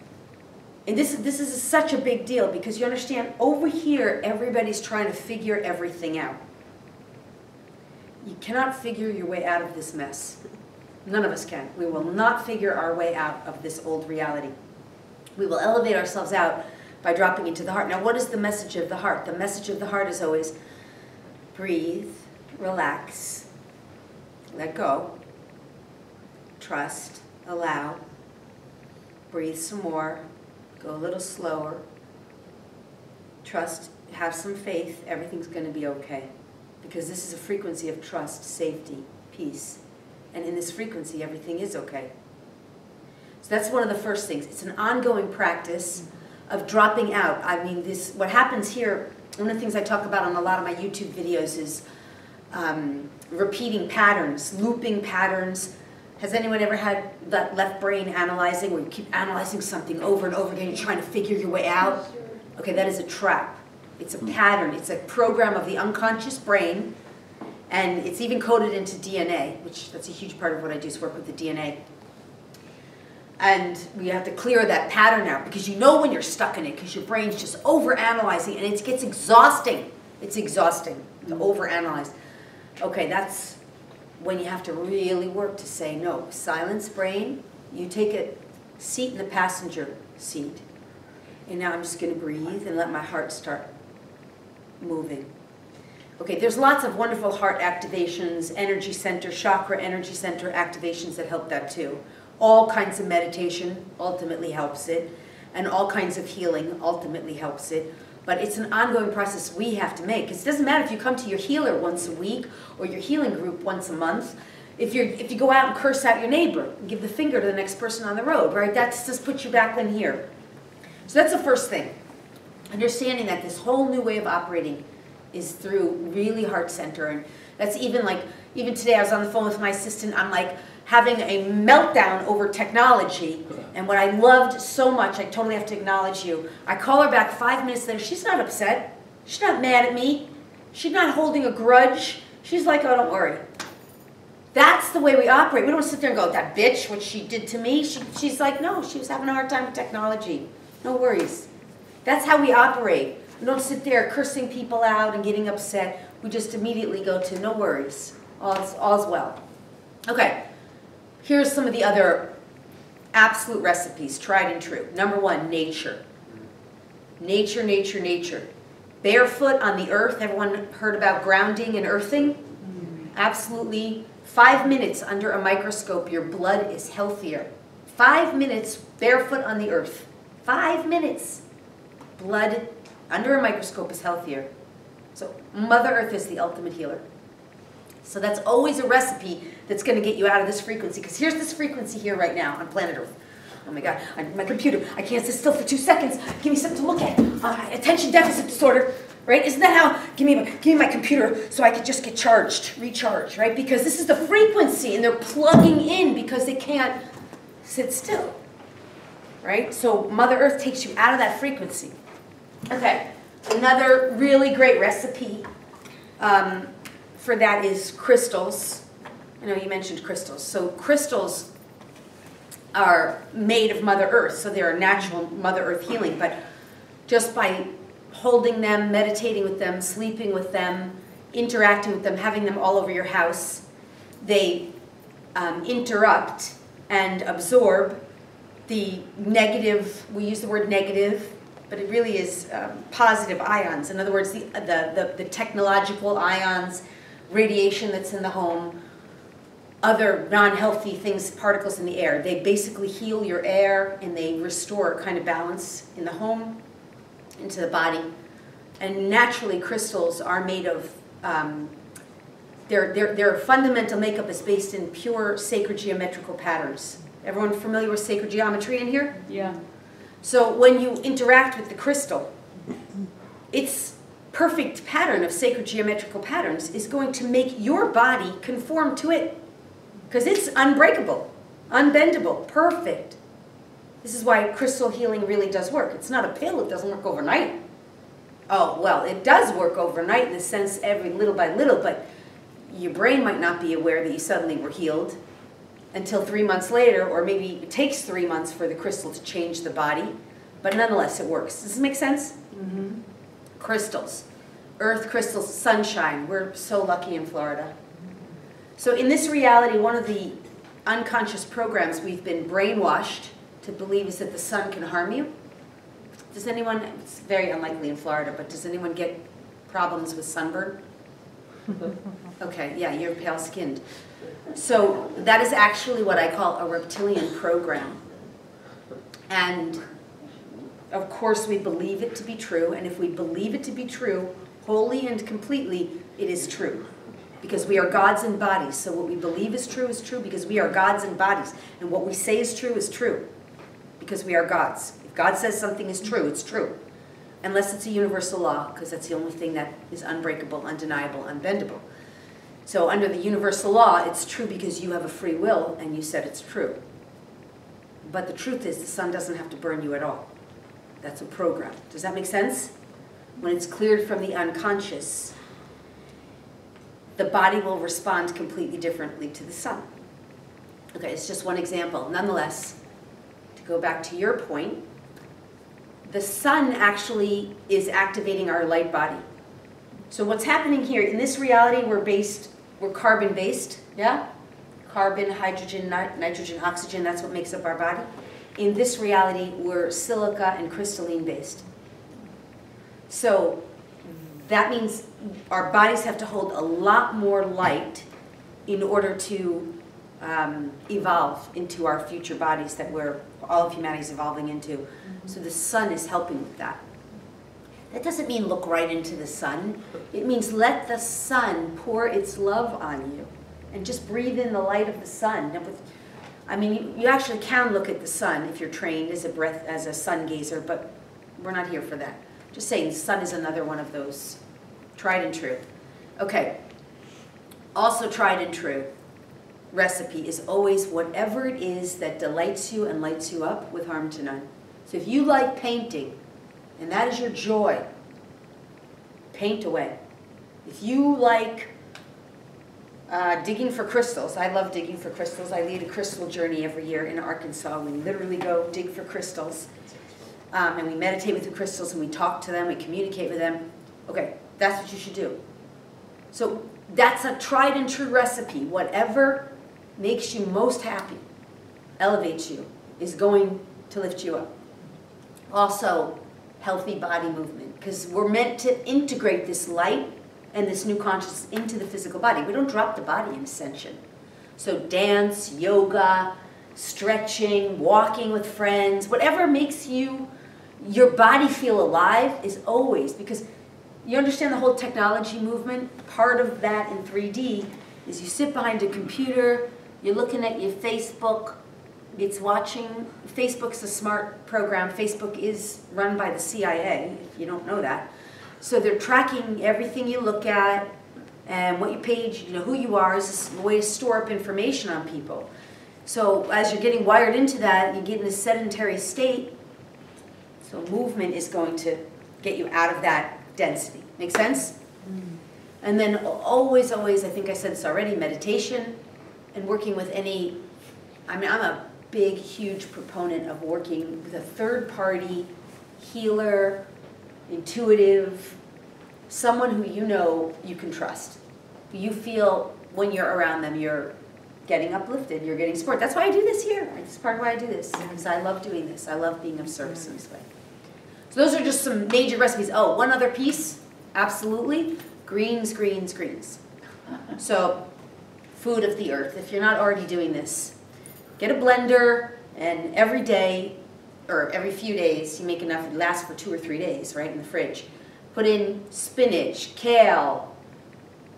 S1: and this is such a big deal, because you understand, over here, everybody's trying to figure everything out. You cannot figure your way out of this mess. None of us can. We will not figure our way out of this old reality. We will elevate ourselves out by dropping into the heart. Now, what is the message of the heart? The message of the heart is always breathe, relax, let go, trust, allow, breathe some more, go a little slower, trust, have some faith, everything's going to be okay. Because this is a frequency of trust, safety, peace, And in this frequency, everything is okay. So that's one of the first things. It's an ongoing practice of dropping out. I mean, what happens here, one of the things I talk about on a lot of my YouTube videos is repeating patterns, looping patterns. Has anyone ever had that left brain analyzing, where you keep analyzing something over and over again, you're trying to figure your way out? Okay, that is a trap. It's a pattern. It's a program of the unconscious brain, and it's even coded into DNA, which that's a huge part of what I do is work with the DNA. And we have to clear that pattern out, because you know when you're stuck in it, because your brain's just over-analyzing, and it gets exhausting. It's exhausting to over-analyze. Okay, that's when you have to really work to say, no, silence brain, you take a seat in the passenger seat. And now I'm just going to breathe and let my heart start moving. Okay, there's lots of wonderful heart activations, energy center, chakra energy center activations that help that too. All kinds of meditation ultimately helps it, and all kinds of healing ultimately helps it. But it's an ongoing process we have to make. It doesn't matter if you come to your healer once a week or your healing group once a month. If you go out and curse out your neighbor and give the finger to the next person on the road, right? That's just puts you back in here. So that's the first thing. Understanding that this whole new way of operating is through really heart center. And that's even today I was on the phone with my assistant, I'm like having a meltdown over technology. And what I loved so much, I totally have to acknowledge you. I call her back 5 minutes later. She's not upset. She's not mad at me. She's not holding a grudge. She's like, oh, don't worry. That's the way we operate. We don't sit there and go, that bitch, what she did to me. She's like, no, she was having a hard time with technology. No worries. That's how we operate. We don't sit there cursing people out and getting upset. We just immediately go to no worries. All's well. Okay, here's some of the other absolute recipes, tried and true. Number one, nature. Nature, nature, nature. Barefoot on the earth. Everyone heard about grounding and earthing? Absolutely. 5 minutes under a microscope, your blood is healthier. 5 minutes barefoot on the earth. 5 minutes. Blood under a microscope is healthier. So Mother Earth is the ultimate healer. So that's always a recipe that's going to get you out of this frequency. Because here's this frequency here right now on planet Earth. Oh my God, my computer, I can't sit still for 2 seconds. Give me something to look at. Attention deficit disorder, right? Isn't that how? Give me my computer so I could just get charged, recharged, right? Because this is the frequency and they're plugging in because they can't sit still, right? So Mother Earth takes you out of that frequency. Okay, another really great recipe for that is crystals. I know you mentioned crystals. So crystals are made of Mother Earth, so they're a natural Mother Earth healing, but just by holding them, meditating with them, sleeping with them, interacting with them, having them all over your house, they interrupt and absorb the negative, we use the word negative, but it really is positive ions. In other words, the technological ions, radiation that's in the home, other non-healthy things, particles in the air. They basically heal your air and they restore kind of balance in the home, into the body. And naturally, crystals are made of, their fundamental makeup is based in pure sacred geometrical patterns. Everyone familiar with sacred geometry in here?
S5: Yeah.
S1: So when you interact with the crystal, its perfect pattern of sacred geometrical patterns is going to make your body conform to it. Because it's unbreakable, unbendable, perfect. This is why crystal healing really does work. It's not a pill, it doesn't work overnight. Oh, well, it does work overnight in the sense every little by little, but your brain might not be aware that you suddenly were healed until 3 months later, or maybe it takes 3 months for the crystal to change the body, but nonetheless it works. Does this make sense? Mm-hmm. Crystals, earth crystals, sunshine. We're so lucky in Florida. So in this reality, one of the unconscious programs we've been brainwashed to believe is that the sun can harm you. Does anyone, it's very unlikely in Florida, but does anyone get problems with sunburn? Okay, yeah, you're pale-skinned. So that is actually what I call a reptilian program. And of course we believe it to be true, and if we believe it to be true, wholly and completely, it is true. because we are gods in bodies. So what we believe is true because we are gods in bodies. And what we say is true because we are gods. If God says something is true, it's true. Unless it's a universal law, because that's the only thing that is unbreakable, undeniable, unbendable. So under the universal law, it's true because you have a free will and you said it's true. But the truth is the sun doesn't have to burn you at all. That's a program. Does that make sense? When it's cleared from the unconscious, the body will respond completely differently to the sun. Okay, it's just one example. Nonetheless, to go back to your point, the sun actually is activating our light body. So what's happening here, in this reality, we're carbon-based, yeah? Carbon, hydrogen, nitrogen, oxygen, that's what makes up our body. In this reality, we're silica and crystalline-based. So that means our bodies have to hold a lot more light in order to evolve into our future bodies that all of humanity is evolving into. So the sun is helping with that. That doesn't mean look right into the sun. It means let the sun pour its love on you and just breathe in the light of the sun. I mean, you actually can look at the sun if you're trained as a sun gazer, but we're not here for that. Just saying the sun is another one of those tried and true. Okay, also tried and true recipe is always whatever it is that delights you and lights you up with harm to none. So if you like painting, and that is your joy, paint away. If you like digging for crystals, I love digging for crystals. I lead a crystal journey every year in Arkansas. We literally go dig for crystals. And we meditate with the crystals and we talk to them, we communicate with them. Okay, that's what you should do. So that's a tried and true recipe. Whatever makes you most happy, elevates you, is going to lift you up. Also, healthy body movement, because we're meant to integrate this light and this new consciousness into the physical body. We don't drop the body in Ascension. So dance, yoga, stretching, walking with friends, whatever makes your body feel alive is always, because you understand the whole technology movement. Part of that in 3D is you sit behind a computer, you're looking at your Facebook, it's watching. Facebook's a smart program. Facebook is run by the CIA, if you don't know that. So they're tracking everything you look at and what you page, who you are, is a way to store up information on people. So as you're getting wired into that, you get in a sedentary state. So movement is going to get you out of that density. Make sense? And then always, I think I said this already, meditation and working with I'm a big, huge proponent of working with a third-party healer, intuitive, someone who you can trust. You feel when you're around them, you're getting uplifted, you're getting support. That's why I do this here. It's part of why I do this, because I love doing this. I love being of service in this way. So those are just some major recipes. Oh, one other piece, absolutely, greens. So food of the earth. If you're not already doing this, get a blender, and every day, or every few days, you make enough, it lasts for 2 or 3 days, right, in the fridge. Put in spinach, kale,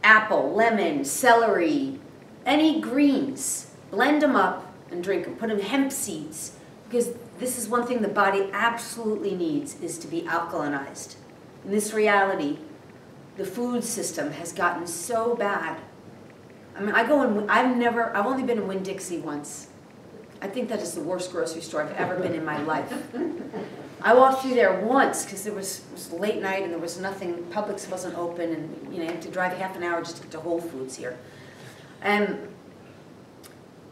S1: apple, lemon, celery, any greens. Blend them up and drink them. Put in hemp seeds, because this is one thing the body absolutely needs, is to be alkalinized. In this reality, the food system has gotten so bad. I mean, I've only been in Winn-Dixie once. I think that is the worst grocery store I've ever been in my life. I walked through there once because it was late night and there was nothing, Publix wasn't open, and you had to drive half an hour just to get to Whole Foods here. And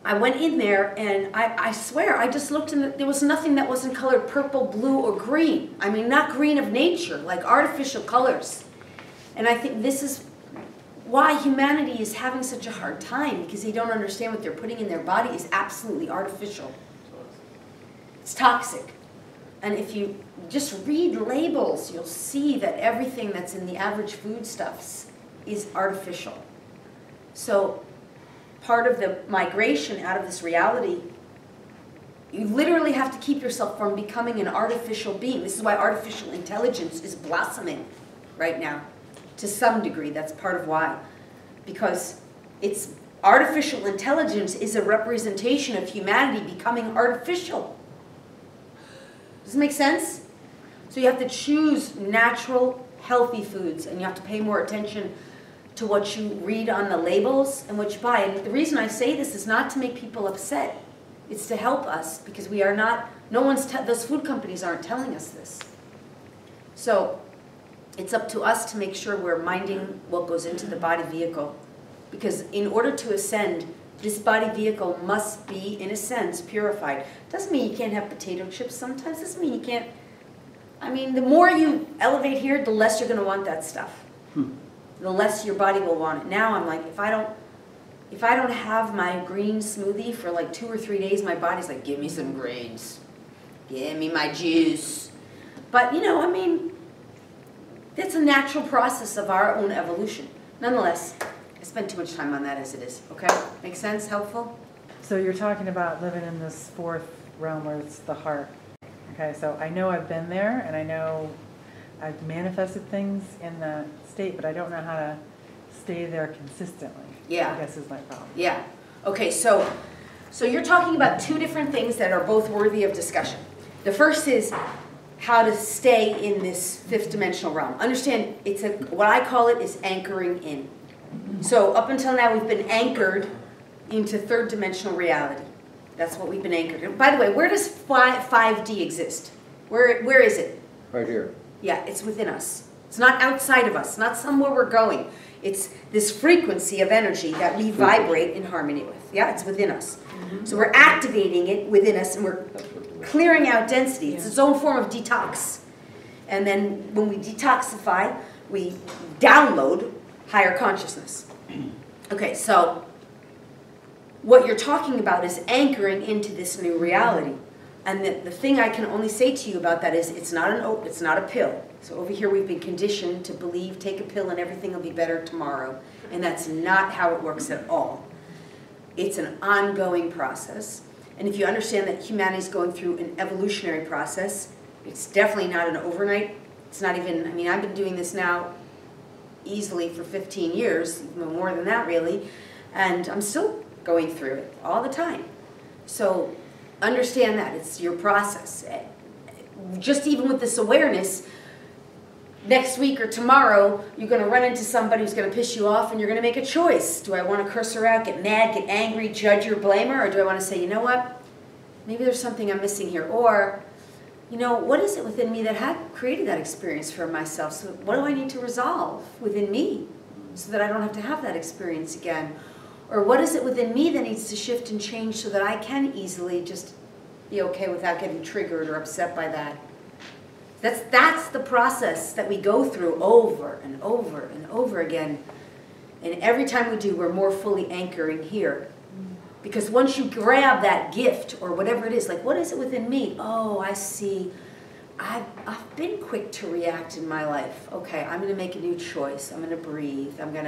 S1: I went in there and I swear, I just looked and there was nothing that wasn't colored purple, blue, or green. I mean, not green of nature, like artificial colors. And I think this is why humanity is having such a hard time, because they don't understand what they're putting in their body is absolutely artificial. It's toxic. And if you just read labels, you'll see that everything that's in the average foodstuffs is artificial. So part of the migration out of this reality, you literally have to keep yourself from becoming an artificial being. This is why artificial intelligence is blossoming right now. To some degree, that's part of why. because it's artificial intelligence is a representation of humanity becoming artificial. Does it make sense? So you have to choose natural, healthy foods, and you have to pay more attention to what you read on the labels and what you buy. And the reason I say this is not to make people upset. It's to help us, because we are not, those food companies aren't telling us this. So it's up to us to make sure we're minding what goes into the body vehicle. Because in order to ascend, this body vehicle must be, in a sense, purified. Doesn't mean you can't have potato chips sometimes. Doesn't mean you can't. I mean, the more you elevate here, the less you're going to want that stuff. The less your body will want it. Now I'm like, if I don't have my green smoothie for like 2 or 3 days, my body's like, give me some greens. Give me my juice. But, you know, I mean, that's a natural process of our own evolution. Nonetheless, I spend too much time on that as it is. Okay? Make sense? Helpful?
S2: So you're talking about living in this fourth realm where it's the heart. Okay, so I know I've been there, and I know I've manifested things in that state, but I don't know how to stay there consistently.
S1: Yeah.
S2: I guess is my problem.
S1: Yeah. Okay, so you're talking about 2 different things that are both worthy of discussion. The first is how to stay in this 5th dimensional realm. Understand, what I call it is anchoring in. So up until now, we've been anchored into 3rd dimensional reality. That's what we've been anchored in. By the way, where does 5D exist? Where is it?
S3: Right here.
S1: Yeah, it's within us. It's not outside of us, not somewhere we're going. It's this frequency of energy that we vibrate in harmony with. Yeah, it's within us. So we're activating it within us, and we're clearing out density. It's its own form of detox. And then when we detoxify, we download higher consciousness. Okay, so what you're talking about is anchoring into this new reality. And the thing I can only say to you about that is it's not a pill. So over here we've been conditioned to believe, take a pill and everything will be better tomorrow. And that's not how it works at all. It's an ongoing process. And if you understand that humanity is going through an evolutionary process, it's definitely not an overnight. It's not even, I mean, I've been doing this now easily for 15 years, more than that really, and I'm still going through it all the time. So understand that it's your process. Just even with this awareness, next week or tomorrow, you're going to run into somebody who's going to piss you off, and you're going to make a choice. Do I want to curse her out, get mad, get angry, judge her, blame her, or do I want to say, you know what, maybe there's something I'm missing here, or, you know, what is it within me that had created that experience for myself? So what do I need to resolve within me so that I don't have to have that experience again? Or what is it within me that needs to shift and change so that I can easily just be okay without getting triggered or upset by that? That's the process that we go through over and over and over again. And every time we do, we're more fully anchoring here. Because once you grab that gift or whatever it is, like what is it within me? Oh, I see. I've been quick to react in my life. Okay, I'm going to make a new choice. I'm going to breathe. I'm going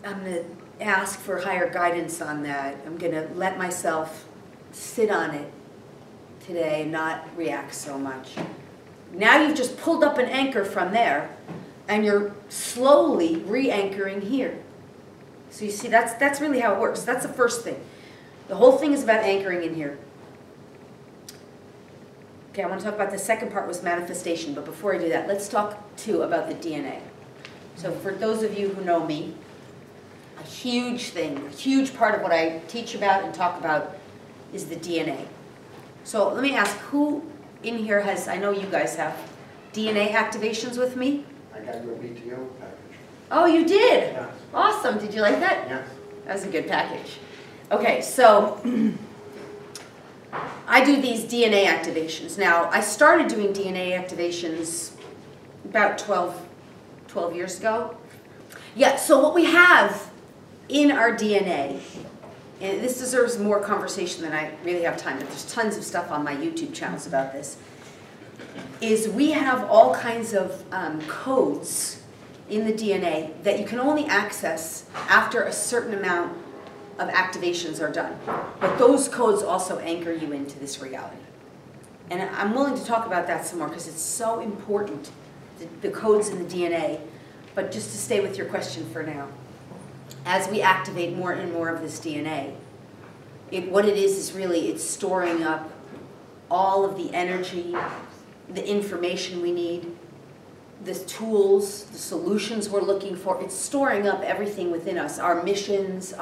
S1: to ask for higher guidance on that. I'm going to let myself sit on it today and not react so much. Now you've just pulled up an anchor from there, and you're slowly re-anchoring here. So you see, that's really how it works. That's the first thing. The whole thing is about anchoring in here. Okay, I want to talk about the second part was manifestation, but before I do that, let's talk too about the DNA. So for those of you who know me, a huge thing, a huge part of what I teach about and talk about is the DNA. So let me ask, who in here has, I know you guys have, DNA activations with me?
S8: I got your BTO package.
S1: Oh, you did?
S8: Yes.
S1: Awesome. Did you like that?
S8: Yes.
S1: That was a good package. Okay, so I do these DNA activations. Now, I started doing DNA activations about 12 years ago. Yeah, so what we have in our DNA, and this deserves more conversation than I really have time, but there's tons of stuff on my YouTube channels about this, is we have all kinds of codes in the DNA that you can only access after a certain amount of activations are done. But those codes also anchor you into this reality. And I'm willing to talk about that some more because it's so important, the codes in the DNA. but just to stay with your question for now, as we activate more and more of this DNA, what it is really, it's storing up all of the energy, the information we need, the tools, the solutions we're looking for. It's storing up everything within us, our missions,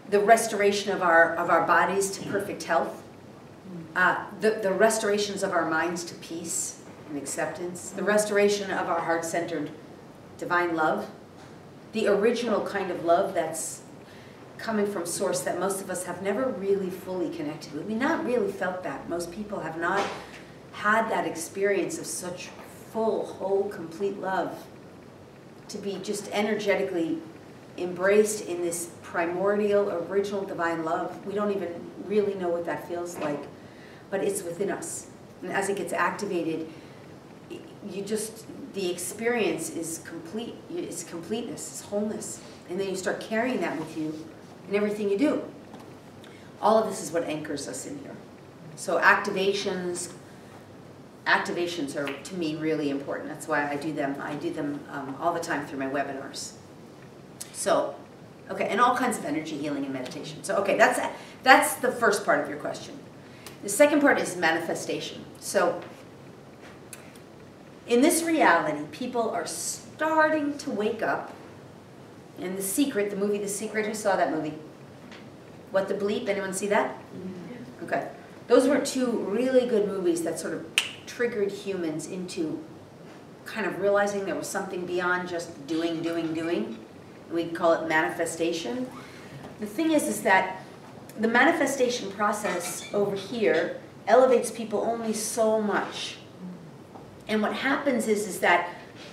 S1: the restoration of our bodies to perfect health, the restorations of our minds to peace and acceptance, the restoration of our heart-centered divine love, the original kind of love that's coming from source that most of us have never really fully connected with. We've not really felt that. Most people have not had that experience of such full, whole, complete love, to be just energetically embraced in this primordial, original divine love. We don't even really know what that feels like, but it's within us. And as it gets activated, the experience is complete. It's completeness, it's wholeness. And then you start carrying that with you in everything you do. All of this is what anchors us in here. So activations are, to me, really important. That's why I do them. I do them all the time through my webinars. So, okay, and all kinds of energy healing and meditation. So, okay, that's the first part of your question. The second part is manifestation. So, in this reality, people are starting to wake up. And The Secret, the movie The Secret, who saw that movie? What the Bleep? Anyone see that? Okay. Those were two really good movies that sort of triggered humans into kind of realizing there was something beyond just doing. We'd call it manifestation. The thing is that the manifestation process over here elevates people only so much. And what happens is that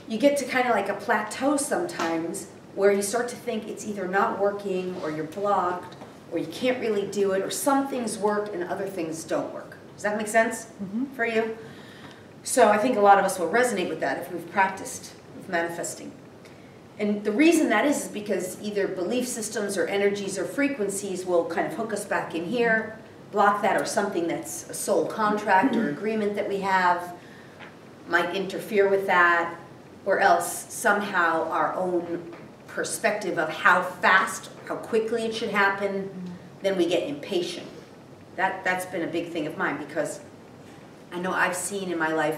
S1: you get to kind of like a plateau sometimes where you start to think it's either not working or you're blocked or you can't really do it or some things work and other things don't work. Does that make sense for you? So I think a lot of us will resonate with that if we've practiced with manifesting. And the reason that is because either belief systems or energies or frequencies will kind of hook us back in here, block that, or something that's a soul contract or agreement that we have might interfere with that, or else somehow our own perspective of how fast, how quickly it should happen, then we get impatient. That's been a big thing of mine, because I know I've seen in my life,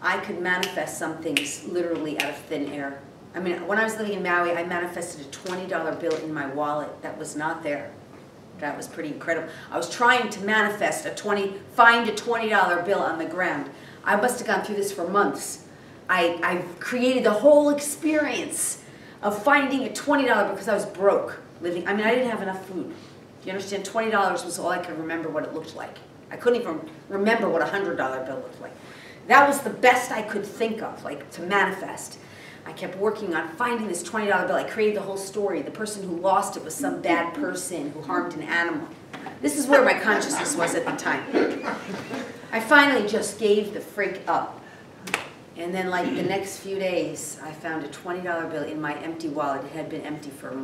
S1: I could manifest some things literally out of thin air. I mean, when I was living in Maui, I manifested a $20 bill in my wallet that was not there. That was pretty incredible. I was trying to manifest find a $20 bill on the ground. I must have gone through this for months. I created the whole experience of finding a $20 because I was broke living. I mean, I didn't have enough food. Do you understand? $20 was all I could remember what it looked like. I couldn't even remember what a $100 bill looked like. That was the best I could think of, like, to manifest. I kept working on finding this $20 bill. I created the whole story. The person who lost it was some bad person who harmed an animal. This is where my consciousness was at the time. I finally just gave the freak up. And then, like, the next few days, I found a $20 bill in my empty wallet. It had been empty for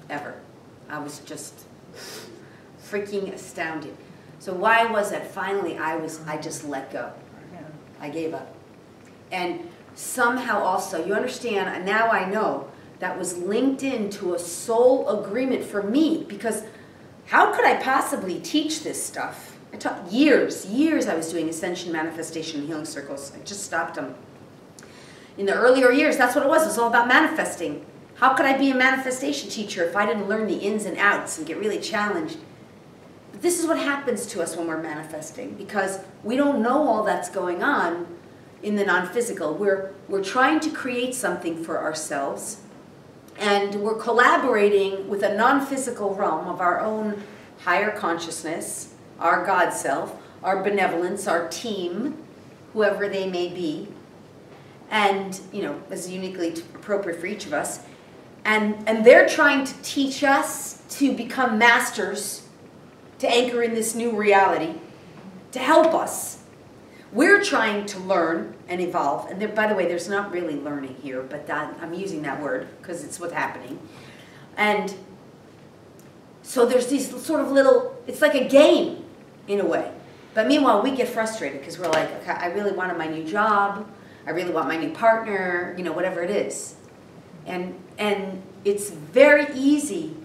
S1: ever. I was just freaking astounded. So why was that? Finally, I just let go. I gave up. And somehow also, you understand, and now I know, that was linked into a soul agreement for me, because how could I possibly teach this stuff? I taught years I was doing Ascension, manifestation, and healing circles. I just stopped them. In the earlier years, that's what it was. It was all about manifesting. How could I be a manifestation teacher if I didn't learn the ins and outs and get really challenged? But this is what happens to us when we're manifesting, because we don't know all that's going on in the non-physical. We're trying to create something for ourselves, and we're collaborating with a non-physical realm of our own higher consciousness, our God self, our benevolence, our team, whoever they may be, and, you know, as uniquely appropriate for each of us. And they're trying to teach us to become masters, to anchor in this new reality, to help us. We're trying to learn and evolve. And there, by the way, there's not really learning here, but I'm using that word because it's what's happening. And so there's these sort of little, it's like a game in a way. But meanwhile, we get frustrated because we're like, okay, I really wanted my new job. I really want my new partner, you know, whatever it is. And it's very easy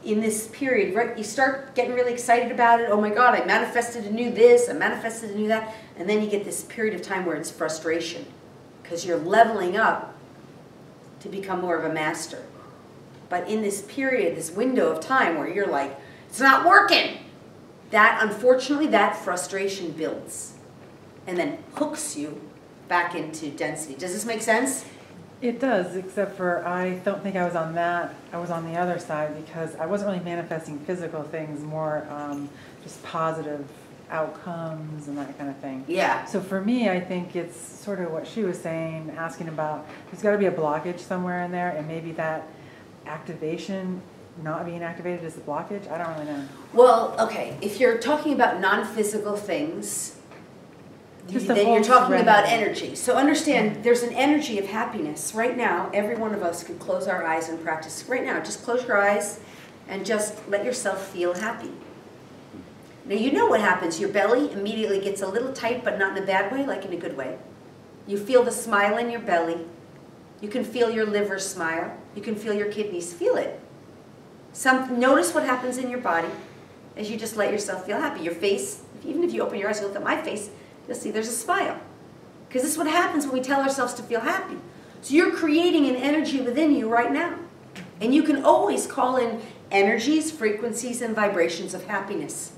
S1: in this period, right? You start getting really excited about it. Oh my God, I manifested a new this, I manifested a new that. And then you get this period of time where it's frustration because you're leveling up to become more of a master. But in this period, this window of time where you're like, it's not working, that unfortunately, that frustration builds and then hooks you back into density. Does this make sense?
S2: It does, except for I don't think I was on that. I was on the other side because I wasn't really manifesting physical things, more just positive outcomes and that kind of thing.
S1: Yeah.
S2: So for me, I think it's sort of what she was saying, asking about, there's got to be a blockage somewhere in there, and maybe that activation not being activated is the blockage. I don't really know.
S1: Well, okay, if you're talking about non-physical things,
S2: Just the
S1: then
S2: whole
S1: you're talking about
S2: serenity.
S1: energy. So understand, there's an energy of happiness. Right now, every one of us could close our eyes and practice. Right now, just close your eyes and just let yourself feel happy. Now, you know what happens. Your belly immediately gets a little tight, but not in a bad way, like in a good way. You feel the smile in your belly. You can feel your liver smile. You can feel your kidneys. Feel it. Notice what happens in your body as you just let yourself feel happy. Your face, even if you open your eyes and look at my face, you'll see there's a smile. Because this is what happens when we tell ourselves to feel happy. So you're creating an energy within you right now. And you can always call in energies, frequencies, and vibrations of happiness.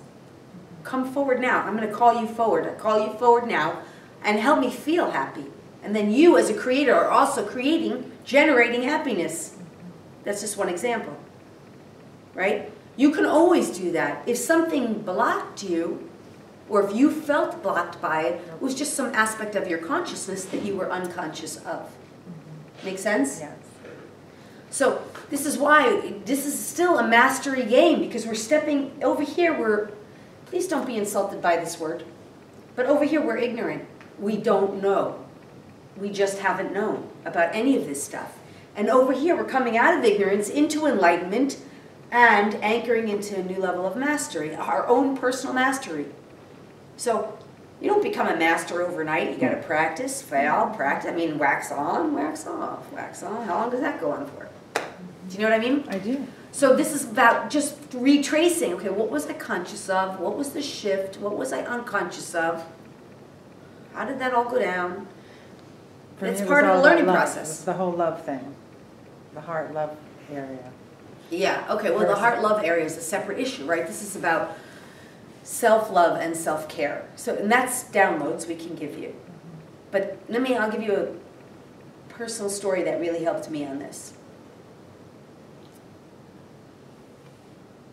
S1: Come forward now. I'm going to call you forward. I call you forward now and help me feel happy. And then you as a creator are also creating, generating happiness. That's just one example. Right? You can always do that. If something blocked you, or if you felt blocked by it, it was just some aspect of your consciousness that you were unconscious of. Make sense?
S2: Yes.
S1: So this is why this is still a mastery game, because we're stepping over here. Please don't be insulted by this word, but over here we're ignorant. We don't know. We just haven't known about any of this stuff. And over here we're coming out of ignorance into enlightenment and anchoring into a new level of mastery, our own personal mastery. So you don't become a master overnight. You got to practice, fail, practice. I mean, wax on, wax off, wax on. How long does that go on for? Do you know what I mean?
S2: I do.
S1: So this is about just retracing. Okay, what was I conscious of? What was the shift? What was I unconscious of? How did that all go down?
S2: For me,
S1: That's
S2: it was
S1: part of the
S2: all
S1: learning
S2: love.
S1: process.
S2: It was the whole love thing, the heart love area.
S1: Yeah, okay, well the heart-love area is a separate issue, right? This is about self-love and self-care. So, and that's downloads we can give you. But I'll give you a personal story that really helped me on this.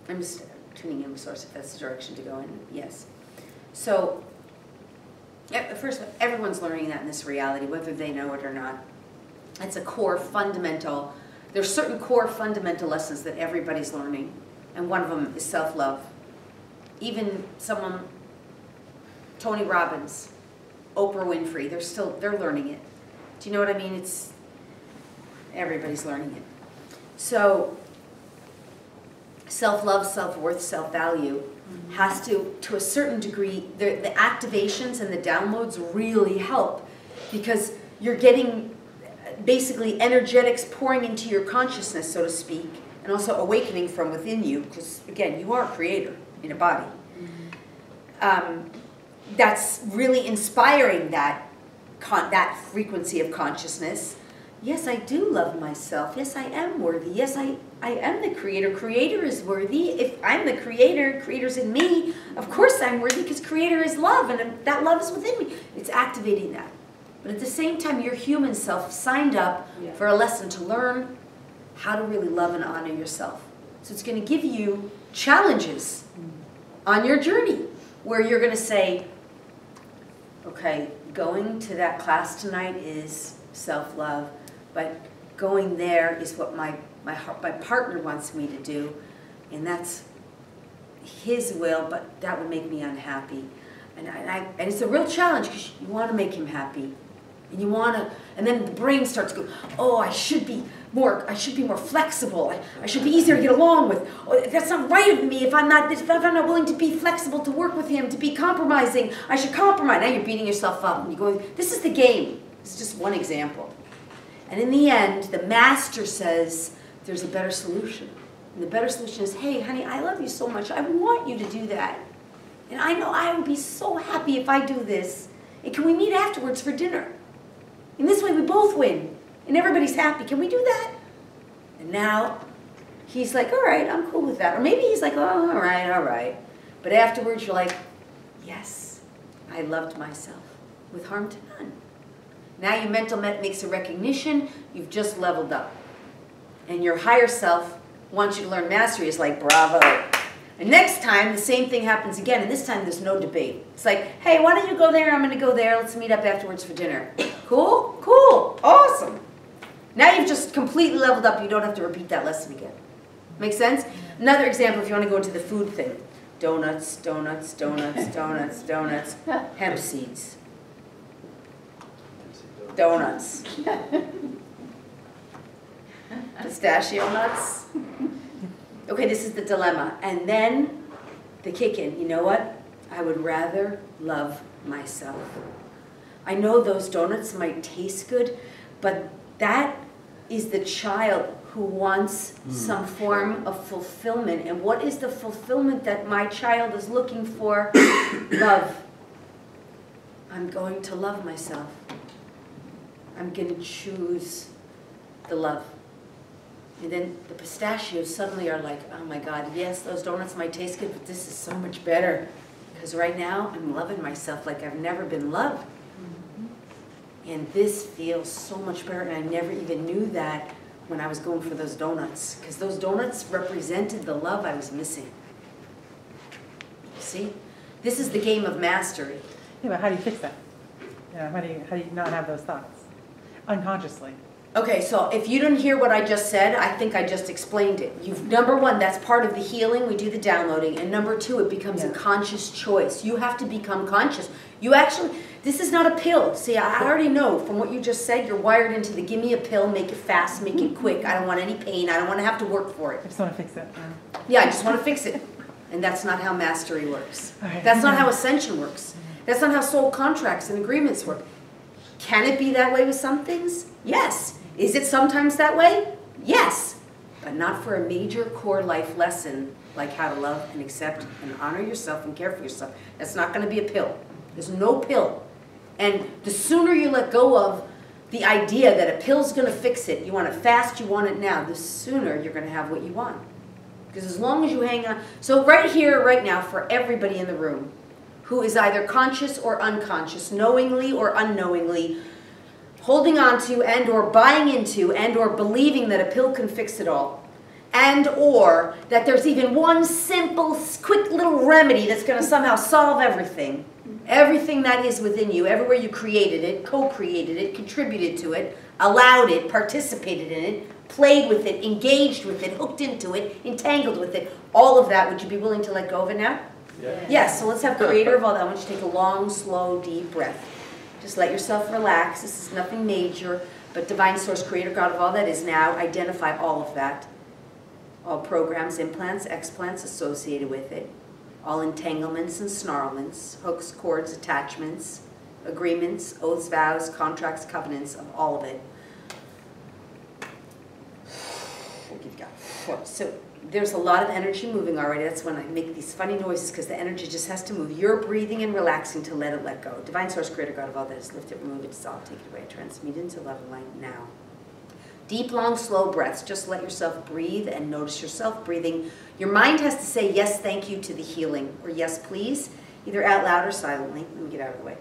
S1: I'm just tuning in source if that's the direction to go in. Yes. So, first, everyone's learning that in this reality, whether they know it or not. It's a core fundamental. There's certain core fundamental lessons that everybody's learning, and one of them is self-love. Even someone, Tony Robbins, Oprah Winfrey, they're learning it. Do you know what I mean? Everybody's learning it. So, self-love, self-worth, self-value has to a certain degree, the activations and the downloads really help, because you're getting basically energetics pouring into your consciousness, so to speak, and also awakening from within you, because again, you are a creator in a body. That's really inspiring that frequency of consciousness. Yes, I do love myself. Yes, I am worthy. Yes, I am the creator. Creator is worthy. If I'm the creator, creator's in me, of course I'm worthy, because creator is love, and that love is within me. It's activating that. But at the same time, your human self signed up for a lesson to learn how to really love and honor yourself. So it's going to give you challenges on your journey, where you're going to say, okay, going to that class tonight is self-love, but going there is what my partner wants me to do, and that's his will, but that would make me unhappy. And it's a real challenge, because you want to make him happy. And then the brain starts to go, oh, I should be more flexible. I should be easier to get along with. Oh, that's not right of me if I'm not willing to be flexible, to work with him, to be compromising. I should compromise. Now you're beating yourself up and you're going, this is the game. It's just one example. And in the end, the master says, there's a better solution. And the better solution is, hey, honey, I love you so much. I want you to do that. And I know I would be so happy if I do this. And can we meet afterwards for dinner? And this way we both win. And everybody's happy. Can we do that? And now he's like, all right, I'm cool with that. Or maybe he's like, oh, all right, all right. But afterwards you're like, yes, I loved myself with harm to none. Now your mental makes a recognition, you've just leveled up. And your higher self wants you to learn mastery is like, bravo. And next time, the same thing happens again, and this time there's no debate. It's like, hey, why don't you go there, I'm going to go there, let's meet up afterwards for dinner. Cool? Cool. Awesome. Now you've just completely leveled up, you don't have to repeat that lesson again. Make sense? Another example, if you want to go into the food thing. Donuts, donuts, donuts, donuts, donuts, hemp seeds. Donuts. Pistachio nuts. Okay, this is the dilemma. And then the kick in. You know what? I would rather love myself. I know those donuts might taste good, but that is the child who wants some form of fulfillment. And what is the fulfillment that my child is looking for? Love. I'm going to love myself. I'm going to choose the love. And then the pistachios suddenly are like, oh my God, yes, those donuts might taste good, but this is so much better. Because right now, I'm loving myself like I've never been loved. And this feels so much better, and I never even knew that when I was going for those donuts. Because those donuts represented the love I was missing. See? This is the game of mastery.
S2: Yeah, but how do you fix that? How do you not have those thoughts? Unconsciously.
S1: Okay, so if you didn't hear what I just said, I think I just explained it. Number one, that's part of the healing. We do the downloading. And number two, it becomes a conscious choice. You have to become conscious. You actually, this is not a pill. See, I already know from what you just said, you're wired into the give me a pill, make it fast, make it quick. I don't want any pain. I don't want to have to work for it.
S2: I just want to fix it.
S1: Yeah, I just want to fix it. And that's not how mastery works.
S2: Right.
S1: That's not how ascension works. That's not how soul contracts and agreements work. Can it be that way with some things? Yes. Is it sometimes that way? Yes. But not for a major core life lesson like how to love and accept and honor yourself and care for yourself. That's not going to be a pill. There's no pill. And the sooner you let go of the idea that a pill's going to fix it, you want it fast, you want it now, the sooner you're going to have what you want. Because as long as you hang on. So right here, right now, for everybody in the room who is either conscious or unconscious, knowingly or unknowingly, holding on to and or buying into and or believing that a pill can fix it all, and or that there's even one simple, quick little remedy that's going to somehow solve everything. Everything that is within you, everywhere you created it, co-created it, contributed to it, allowed it, participated in it, played with it, engaged with it, hooked into it, entangled with it, all of that, would you be willing to let go of it now?
S3: Yeah.
S1: Yes, so let's have creator of all that. I want you to take a long, slow, deep breath. Just let yourself relax. This is nothing major, but divine source, creator, God of all that is now, identify all of that. All programs, implants, explants associated with it. All entanglements and snarlments, hooks, cords, attachments, agreements, oaths, vows, contracts, covenants, of all of it. So there's a lot of energy moving already. That's when I make these funny noises because the energy just has to move. You're breathing and relaxing to let it let go. Divine source, creator, God of all that is, lift it, remove it, dissolve, take it away, transmute into love and light now. Deep, long, slow breaths. Just let yourself breathe and notice yourself breathing. Your mind has to say yes, thank you to the healing, or yes, please, either out loud or silently. Let me get out of the way.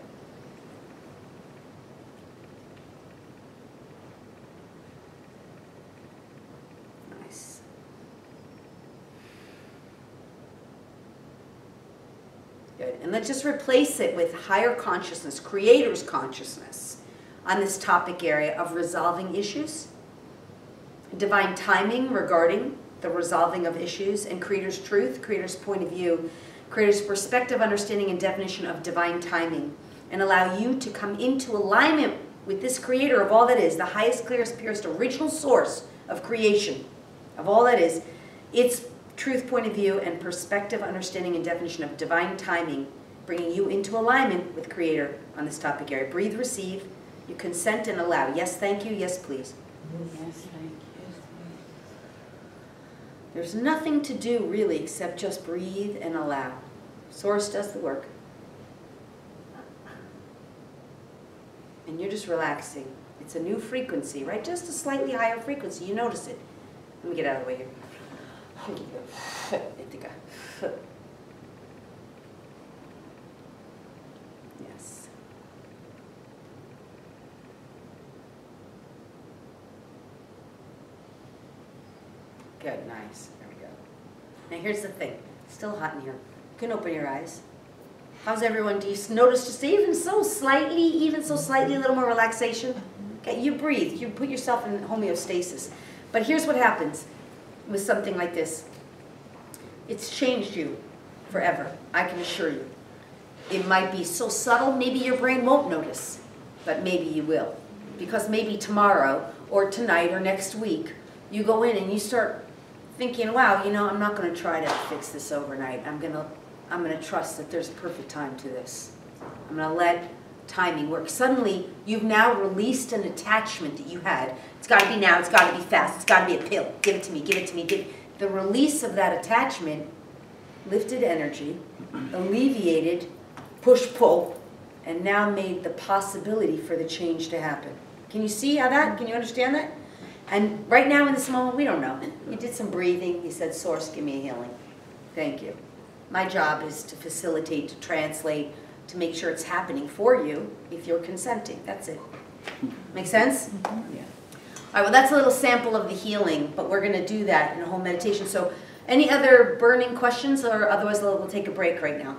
S1: Nice. Good. And let's just replace it with higher consciousness, creator's consciousness, on this topic area of resolving issues. Divine timing regarding the resolving of issues, and creator's truth, creator's point of view, creator's perspective, understanding, and definition of divine timing, and allow you to come into alignment with this creator of all that is, the highest, clearest, purest, original source of creation, of all that is, its truth, point of view, and perspective, understanding, and definition of divine timing, bringing you into alignment with creator on this topic area. Breathe, receive. You consent and allow. Yes, thank you. Yes, please.
S9: Yes, thank you.
S1: There's nothing to do really except just breathe and allow. Source does the work. And you're just relaxing. It's a new frequency, right? Just a slightly higher frequency. You notice it. Let me get out of the way here. Yes. Good, nice. There we go. Now here's the thing. Still hot in here. You can open your eyes. How's everyone? Do you notice just even so slightly, a little more relaxation? Okay, you breathe. You put yourself in homeostasis. But here's what happens with something like this. It's changed you forever, I can assure you. It might be so subtle, maybe your brain won't notice, but maybe you will. Because maybe tomorrow or tonight or next week, you go in and you start thinking, wow, you know, I'm not going to try to fix this overnight. I'm going to trust that there's a perfect time to this. I'm going to let timing work. Suddenly, you've now released an attachment that you had. It's got to be now, it's got to be fast, it's got to be a pill. Give it to me, give it to me, give it. The release of that attachment lifted energy, alleviated push-pull, and now made the possibility for the change to happen. Can you see how that, can you understand that? And right now in this moment, we don't know. You did some breathing, you said, Source, give me a healing. Thank you. My job is to facilitate, to translate, to make sure it's happening for you if you're consenting. That's it. Make sense? Mm-hmm. Yeah. All right, well, that's a little sample of the healing, but we're going to do that in a whole meditation. So any other burning questions, or otherwise we'll take a break right now?